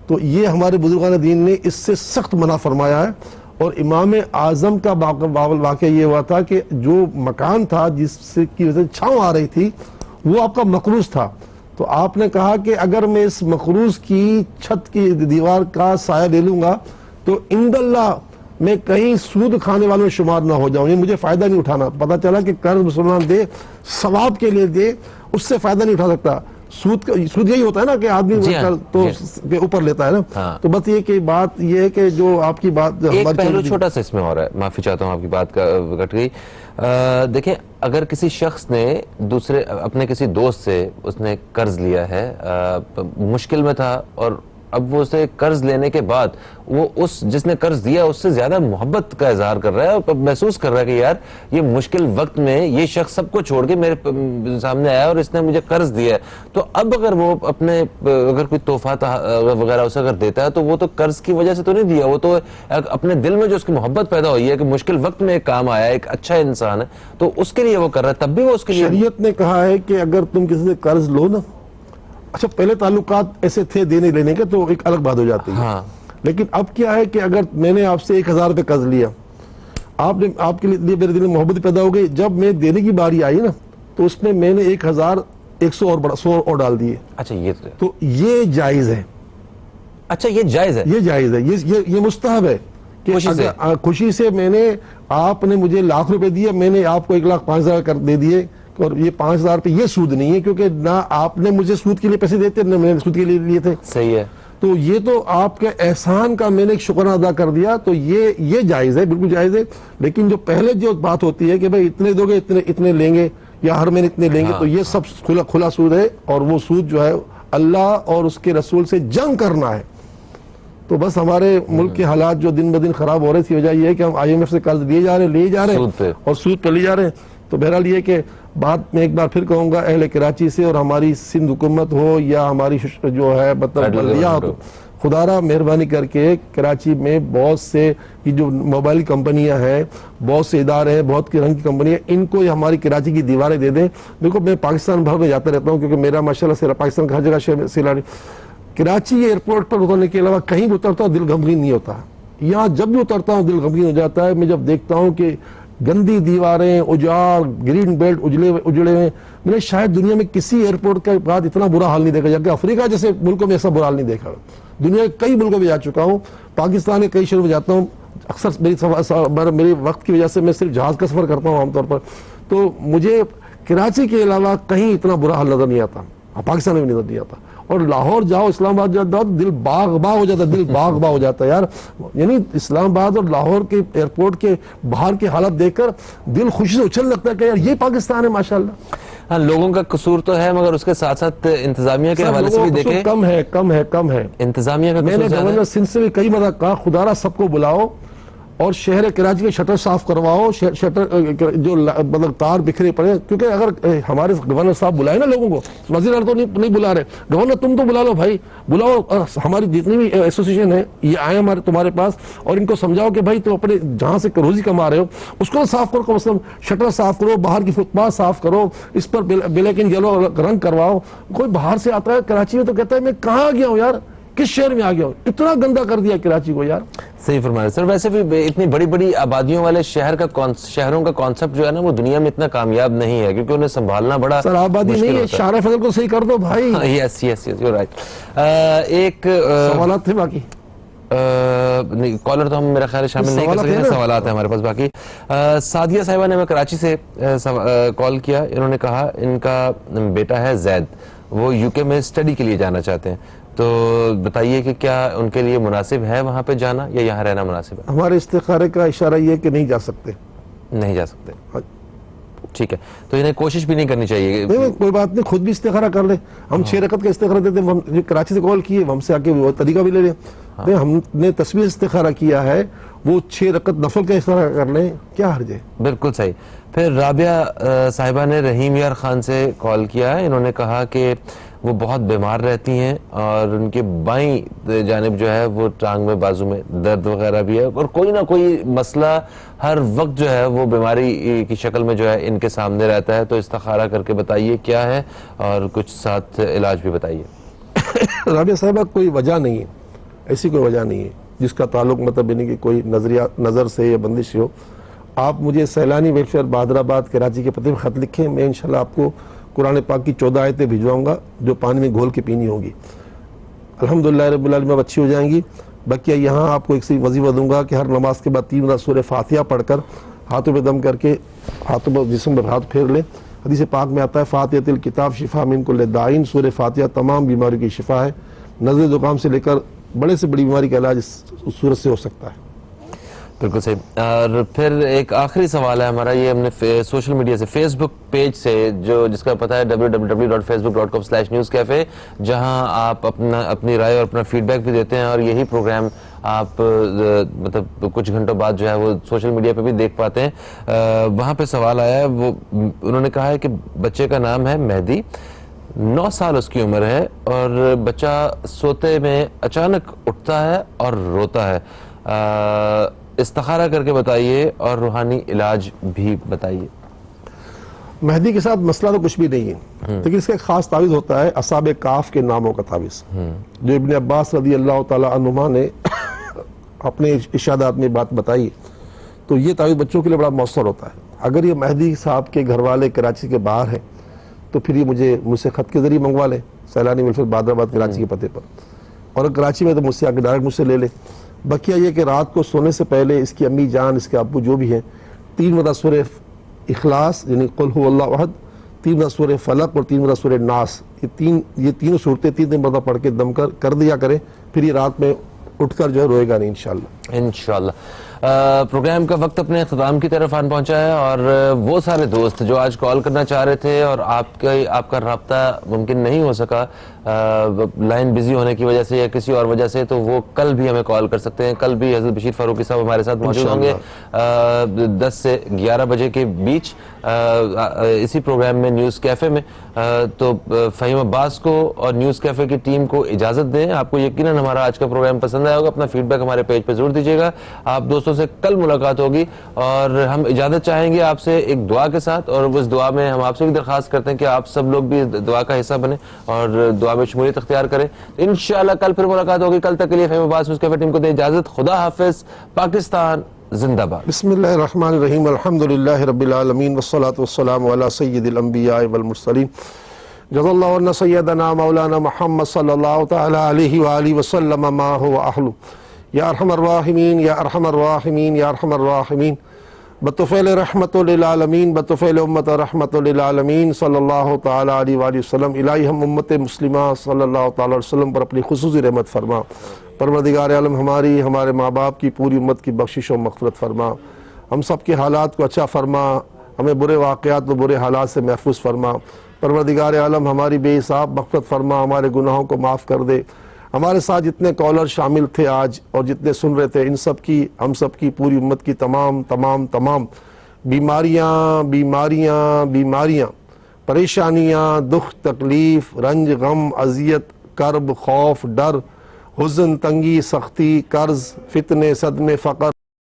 تو یہ ہمارے بزرگان دین نے اس سے سخت منع فرمایا ہے. اور امام اعظم کا واقعہ یہ ہوا تھا کہ جو مکان تھا جس کی وجہ سے چھاؤں آ رہی تھی وہ آپ کا مقروض تھا, تو آپ نے کہا کہ اگر میں اس مقروض کی چھت کی دیوار کا سایہ لے لوں گا تو عند اللہ میں کہیں سود کھانے والوں میں شمار نہ ہو جاؤں، یہ مجھے فائدہ نہیں اٹھانا. پتہ چلا کہ قرض مسلمان دے ثواب کے لیے دے، اس سے فائدہ نہیں اٹھا سکتا. سود یہی ہوتا ہے نا کہ آدمی تو کے اوپر لیتا ہے نا. تو بس یہ کہ بات یہ ہے کہ جو آپ کی بات ایک پہلو چھوٹا سا اس میں اور ہے، معافی چاہتا ہوں آپ کی بات کٹ گئی. دیکھیں اگر کسی شخص نے اپنے کسی دوست سے اس نے قرض لیا ہے، مشکل میں تھا، اور اب وہ اسے قرض لینے کے بعد وہ جس نے قرض دیا اس سے زیادہ محبت کا اظہار کر رہا ہے، اور محسوس کر رہا ہے کہ یار یہ مشکل وقت میں یہ شخص سب کو چھوڑ کے میرے سامنے آیا اور اس نے مجھے قرض دیا ہے. تو اب اگر وہ اگر کوئی تحفہ وغیرہ اسے اگر دیتا ہے تو وہ تو قرض کی وجہ سے تو نہیں دیا، وہ تو اپنے دل میں جو اس کی محبت پیدا ہوئی ہے کہ مشکل وقت میں ایک کام آیا، ایک اچھا انسان ہے، تو اس کے لیے وہ کر رہا ہے. تب بھی وہ اس کے لیے شریعت نے کہا ہے کہ اگر تم کسی سے قرض لو نا، اچھا پہلے تعلقات ایسے تھے دینے لینے کے تو ایک الگ بات ہو جاتی ہے، لیکن اب کیا ہے کہ اگر میں نے آپ سے 1000 روپے قرض لیا، آپ کے لیے میرے دل میں محبت پیدا ہو گئی، جب میں دینے کی باری آئی نا تو اس میں نے 1100 اور ڈال دیے. اچھا تو یہ جائز ہے. اچھا یہ جائز ہے، یہ جائز ہے، یہ مستحب ہے کہ خوشی سے میں نے، آپ نے مجھے 1,00,000 روپے دیا، میں نے آپ کو 1,05,000 کر دے دیے، اور یہ 5,000 روپے یہ سود نہیں ہے، کیونکہ نہ آپ نے مجھے سود کے لیے پیسے دیتے نہ میں نے سود کے لیے لیے تھے. صحیح ہے. تو یہ تو آپ کے احسان کا میں نے ایک شکر ادا کر دیا، تو یہ جائز ہے، بالکل جائز ہے. لیکن جو پہلے جو بات ہوتی ہے کہ بھائی اتنے دو گے اتنے لیں گے، یا ہر مہینے اتنے لیں گے، تو یہ سب کھلا سود ہے، اور وہ سود جو ہے اللہ اور اس کے رسول سے جنگ کرنا ہے. تو بس ہمارے ملک کے حالات جو دن بدن خراب ہو رہے، اس کی وجہ یہ ہے کہ ہم IMF سے قرض لیے جا رہے ہیں اور سود پہ لیے جا رہے ہیں. تو بہرحال یہ کہ بات میں ایک بار پھر کہوں گا، اہل کراچی سے اور ہماری سندھ حکومت ہو یا ہماری جو ہے مطلب بلدیات ہو، خدا را مہربانی کر کے کراچی میں بہت سے یہ جو موبائل کمپنیاں ہیں، بہت سے ادارے ہیں، بہت رنگ کی کمپنیاں، ان کو ہماری کراچی کی دیواریں دے دیں. دیکھو میں پاکستان بھر میں جاتا رہتا ہوں، کیونکہ میرا ماشاءاللہ سے پاکستان کا ہر جگہ سیلانی. کراچی ایئرپورٹ پر اترنے کے علاوہ کہیں بھی اترتا ہوں دل غمگین نہیں ہوتا. یہاں جب بھی اترتا ہوں دل غمگین ہو جاتا ہے. میں جب دیکھتا ہوں کہ گندی دیواریں، اجاڑ، گرین بیلٹ اجڑے ہوئے، میں نے شاید دنیا میں کسی ایئرپورٹ کے بعد اتنا برا حال نہیں دیکھا، جبکہ افریقہ جیسے ملکوں میں ایسا برا حال نہیں دیکھا. دنیا کے کئی ملکوں میں جا چکا ہوں، پاکستان کے کئی شہروں میں جاتا ہوں. اکثر میری وقت کی وجہ سے میں صرف جہاز کا سفر کرتا ہوں عام طور پر، تو مجھے کراچی کے علاوہ کہیں اتنا برا حال نظر نہیں آتا، پاکستان میں بھی نظر نہیں آتا. اور لاہور جاؤ، اسلام آباد جاؤ، دل باغ باغ ہو جاتا ہے، دل باغ باغ ہو جاتا ہے یار. یعنی اسلام آباد اور لاہور کے ایئرپورٹ کے باہر کے حالات دیکھ کر دل خوشی سے اچھل لگتا ہے کہ یار یہ پاکستان ہے ماشاءاللہ. ہاں لوگوں کا قصور تو ہے، مگر اس کے ساتھ ساتھ انتظامیہ کے حوالے سے بھی دیکھیں کم ہے. انتظامیہ کا میں نے گورنر سندھ سے بھی کئی مرتبہ کہا خدا را سب کو بلاؤ اور شہر کراچی کے شٹر صاف کرواؤ، شٹر جو مطلب تار بکھرے پڑے، کیونکہ اگر ہمارے گورنر صاحب بلائے نا لوگوں کو، وزیر اعلیٰ تو نہیں بلا رہے، گورنر تم تو بلا لو بھائی، بلاؤ ہماری جتنی بھی ایسوسیشن ہے یہ آئے تمہارے پاس، اور ان کو سمجھاؤ کہ بھائی تم اپنے جہاں سے روزی کما رہے ہو اس کو صاف کرو، کم از کم شٹر صاف کرو، باہر کی فٹ پاتھ صاف کرو، اس پر بلیک اینڈ یلو رنگ کرواؤ. کوئی باہر سے آتا ہے کراچی میں تو کہتا ہے میں کہاں آ گیا ہوں یار، کس شہر میں آ گیا ہوں، اتنا گندا کر دیا کراچی کو یار. صحیح فرمایا سر. ویسے بھی اتنی بڑی بڑی آبادیوں والے شہروں کا کانسیپٹ جو ہے نا وہ دنیا میں اتنا کامیاب نہیں ہے، کیونکہ انہیں سنبھالنا بڑا سر آبادی نہیں ہے، شارع فضل کو صحیح کر دو بھائی. Yes you right. ایک سوالات تھے باقی کالر تو ہم میرا خیال شامل نہیں کر سکتے، سوالات ہیں ہمارے پاس باقی. سعدیہ صاحبہ نے ہمیں کراچی سے کال کیا. انہوں نے کہا ان کا بیٹا ہے زید، وہ UK میں اسٹڈی کے لیے جانا چاہتے ہیں، تو بتائیے کہ کیا ان کے لیے مناسب ہے وہاں پہ جانا یا یہاں رہنا مناسب ہے؟ ہمارے استخارے کا اشارہ یہ ہے کہ نہیں جا سکتے. ٹھیک ہے، تو انہیں کوشش بھی نہیں کرنی چاہیے. کوئی بات نہیں، خود بھی استخارہ کر لیں. ہم 6 رکعت کا استخارہ دیتے ہیں. ہم کراچی سے کال کیے، ہم سے آ کے وہ طریقہ بھی لے لیں. ہم نے تصویر استخارہ کیا ہے، وہ 6 رکعت نفل کا استخارہ کر لیں، کیا حرج ہے؟ بالکل صحیح. پھر رابعہ صاحبہ نے رحیم یار خان سے کال کیا ہے. انہوں نے کہا کہ وہ بہت بیمار رہتی ہیں اور ان کے بائیں جانب جو ہے وہ ٹانگ میں، بازو میں درد وغیرہ بھی ہے، اور کوئی نہ کوئی مسئلہ ہر وقت جو ہے وہ بیماری کی شکل میں جو ہے ان کے سامنے رہتا ہے. تو استخارہ کر کے بتائیے کیا ہے، اور کچھ ساتھ علاج بھی بتائیے. رابعہ صاحبہ کوئی وجہ نہیں ہے، ایسی کوئی وجہ نہیں ہے جس کا تعلق مطلب نہیں کہ کوئی نظر سے یا بندش ہو. آپ مجھے سیلانی ویلفیئر بہادر آباد کراچی کے پتے پہ خط لکھیں، میں انشاءاللہ آپ کو قرآن پاک کی 14 آیتیں بھجواؤں گا جو پانی میں گھول کے پینی ہوگی. الحمدللہ رب العالمین اب اچھی ہو جائیں گی. بقیہ یہاں آپ کو ایک سی وظیفہ دوں گا کہ ہر نماز کے بعد 3 مرتبہ سورہ فاتحہ پڑھ کر ہاتھوں پہ دم کر کے ہاتھوں پر جسم پر ہاتھ پھیر لیں. حدیث پاک میں آتا ہے فاتحۃ الکتاب شفا من کل داء، سورہ فاتحہ تمام بیماریوں کی شفا ہے. نزلہ زکام سے لے کر بڑے سے بڑی بیماری کا علاج اس صورت سے ہو سکتا ہے. بالکل صحیح. اور پھر ایک آخری سوال ہے ہمارا، یہ ہم نے سوشل میڈیا سے، فیس بک پیج سے، جس کا پتہ ہے www.facebook.com/newscafe، جہاں آپ اپنی رائے اور اپنا فیڈ بیک بھی دیتے ہیں، اور یہی پروگرام آپ مطلب کچھ گھنٹوں بعد جو ہے وہ سوشل میڈیا پہ بھی دیکھ پاتے ہیں. وہاں پہ سوال آیا ہے، وہ انہوں نے کہا ہے کہ بچے کا نام ہے مہدی، 9 سال اس کی عمر ہے، اور بچہ سوتے میں اچانک اٹھتا ہے اور روتا ہے. استخارہ کر کے بتائیے اور روحانی علاج بھی بتائیے. مہدی کے ساتھ مسئلہ تو کچھ بھی نہیں ہے، لیکن اس کا ایک خاص تعویذ ہوتا ہے اصحاب کاف کے ناموں کا تعویذ، جو ابن عباس رضی اللہ تعالی عنہما نے اپنے ارشادات میں بات بتائی. تو یہ تعویذ بچوں کے لیے بڑا مؤثر ہوتا ہے. اگر یہ مہدی صاحب کے گھر والے کراچی کے باہر ہیں تو پھر یہ مجھ سے خط کے ذریعے منگوا لیں، سیلانی ویلفیئر بادرآباد کراچی کے پتے پر، اور اگر کراچی میں تو مجھ سے آ کے ڈائریکٹ مجھ سے لے لیں. بقیہ یہ کہ رات کو سونے سے پہلے اس کی امی جان، اس کے ابو جو بھی ہیں، 3 مرتبہ سورہ اخلاص یعنی قل هو اللہ احد، 3 مرتبہ سورہ فلق اور 3 مرتبہ سورہ ناس، یہ تینوں صورتیں 3 مرتبہ پڑھ کے دم کر دیا کریں. پھر یہ رات میں اٹھ کر جو ہے روئے گا نہیں انشاءاللہ. پروگرام کا وقت اپنے اختتام کی طرف آن پہنچا ہے، اور وہ سارے دوست جو آج کال کرنا چاہ رہے تھے اور آپ کا رابطہ ممکن نہیں ہو سکا لائن بزی ہونے کی وجہ سے یا کسی اور وجہ سے، تو وہ کل بھی ہمیں کال کر سکتے ہیں. کل بھی حضرت بشیر فاروقی صاحب ہمارے ساتھ موجود ہوں گے 10 سے 11 بجے کے بیچ اسی پروگرام میں نیوز کیفے میں. تو فہیم عباس کو اور نیوز کیفے کی ٹیم کو اجازت دیں. آپ کو یقیناً ہمارا آج کا پروگرام پسند آیا ہوگا. اپنا فیڈ بیک ہمارے پیج پہ ضرور دیجیے گا. آپ دوستوں سے کل ملاقات ہوگی، اور ہم اجازت چاہیں گے آپ سے ایک دعا کے ساتھ، اور اس دعا میں ہم آپ سے بھی درخواست کرتے ہیں کہ آپ سب لوگ بھی دعا کا حصہ بنیں اور دعا میں شمولیت اختیار کریں. انشاءاللہ کل پھر ملاقات ہوگی. کل تک کے لیے فہیم عباس نیوز کیفے ٹیم کو دیں اجازت. خدا حافظ. پاکستان زندہ باد. بسم اللہ الرحمن الرحیم. الحمدللہ رب العالمین والصلاة والسلام علی سید الانبیاء والمرسلین. جزا اللہ عنا سیدنا مولانا محمد صلی اللہ تعالی علیہ وآلہ وسلم ما هو اہلہ. یا ارحم الراحمین یا ارحم الراحمین یا ارحم الراحمین. بطفیل رحمت للعالمین، بطفیل امت رحمت للعالمین صلی اللہ تعالی علیہ وآلہ وسلم. الہی ہم امت مسلمہ صلی اللہ تعالی علیہ وسلم پر اپنی خصوصی رحمت فرما. پروردگار عالم ہماری، ہمارے ماں باپ کی، پوری امت کی بخشش و مغفرت فرما. ہم سب کے حالات کو اچھا فرما. ہمیں برے واقعات و برے حالات سے محفوظ فرما. پروردگار عالم ہماری بے حساب مغفرت فرما. ہمارے گناہوں کو معاف کر دے. ہمارے ساتھ جتنے کالر شامل تھے آج اور جتنے سن رہے تھے، ان سب کی، ہم سب کی، پوری امت کی تمام بیماریاں، پریشانیاں، دکھ، تکلیف، رنج، غم، اذیت، کرب، خوف، ڈر، حزن، تنگی، سختی، قرض، فتنے، صدمے، فقر،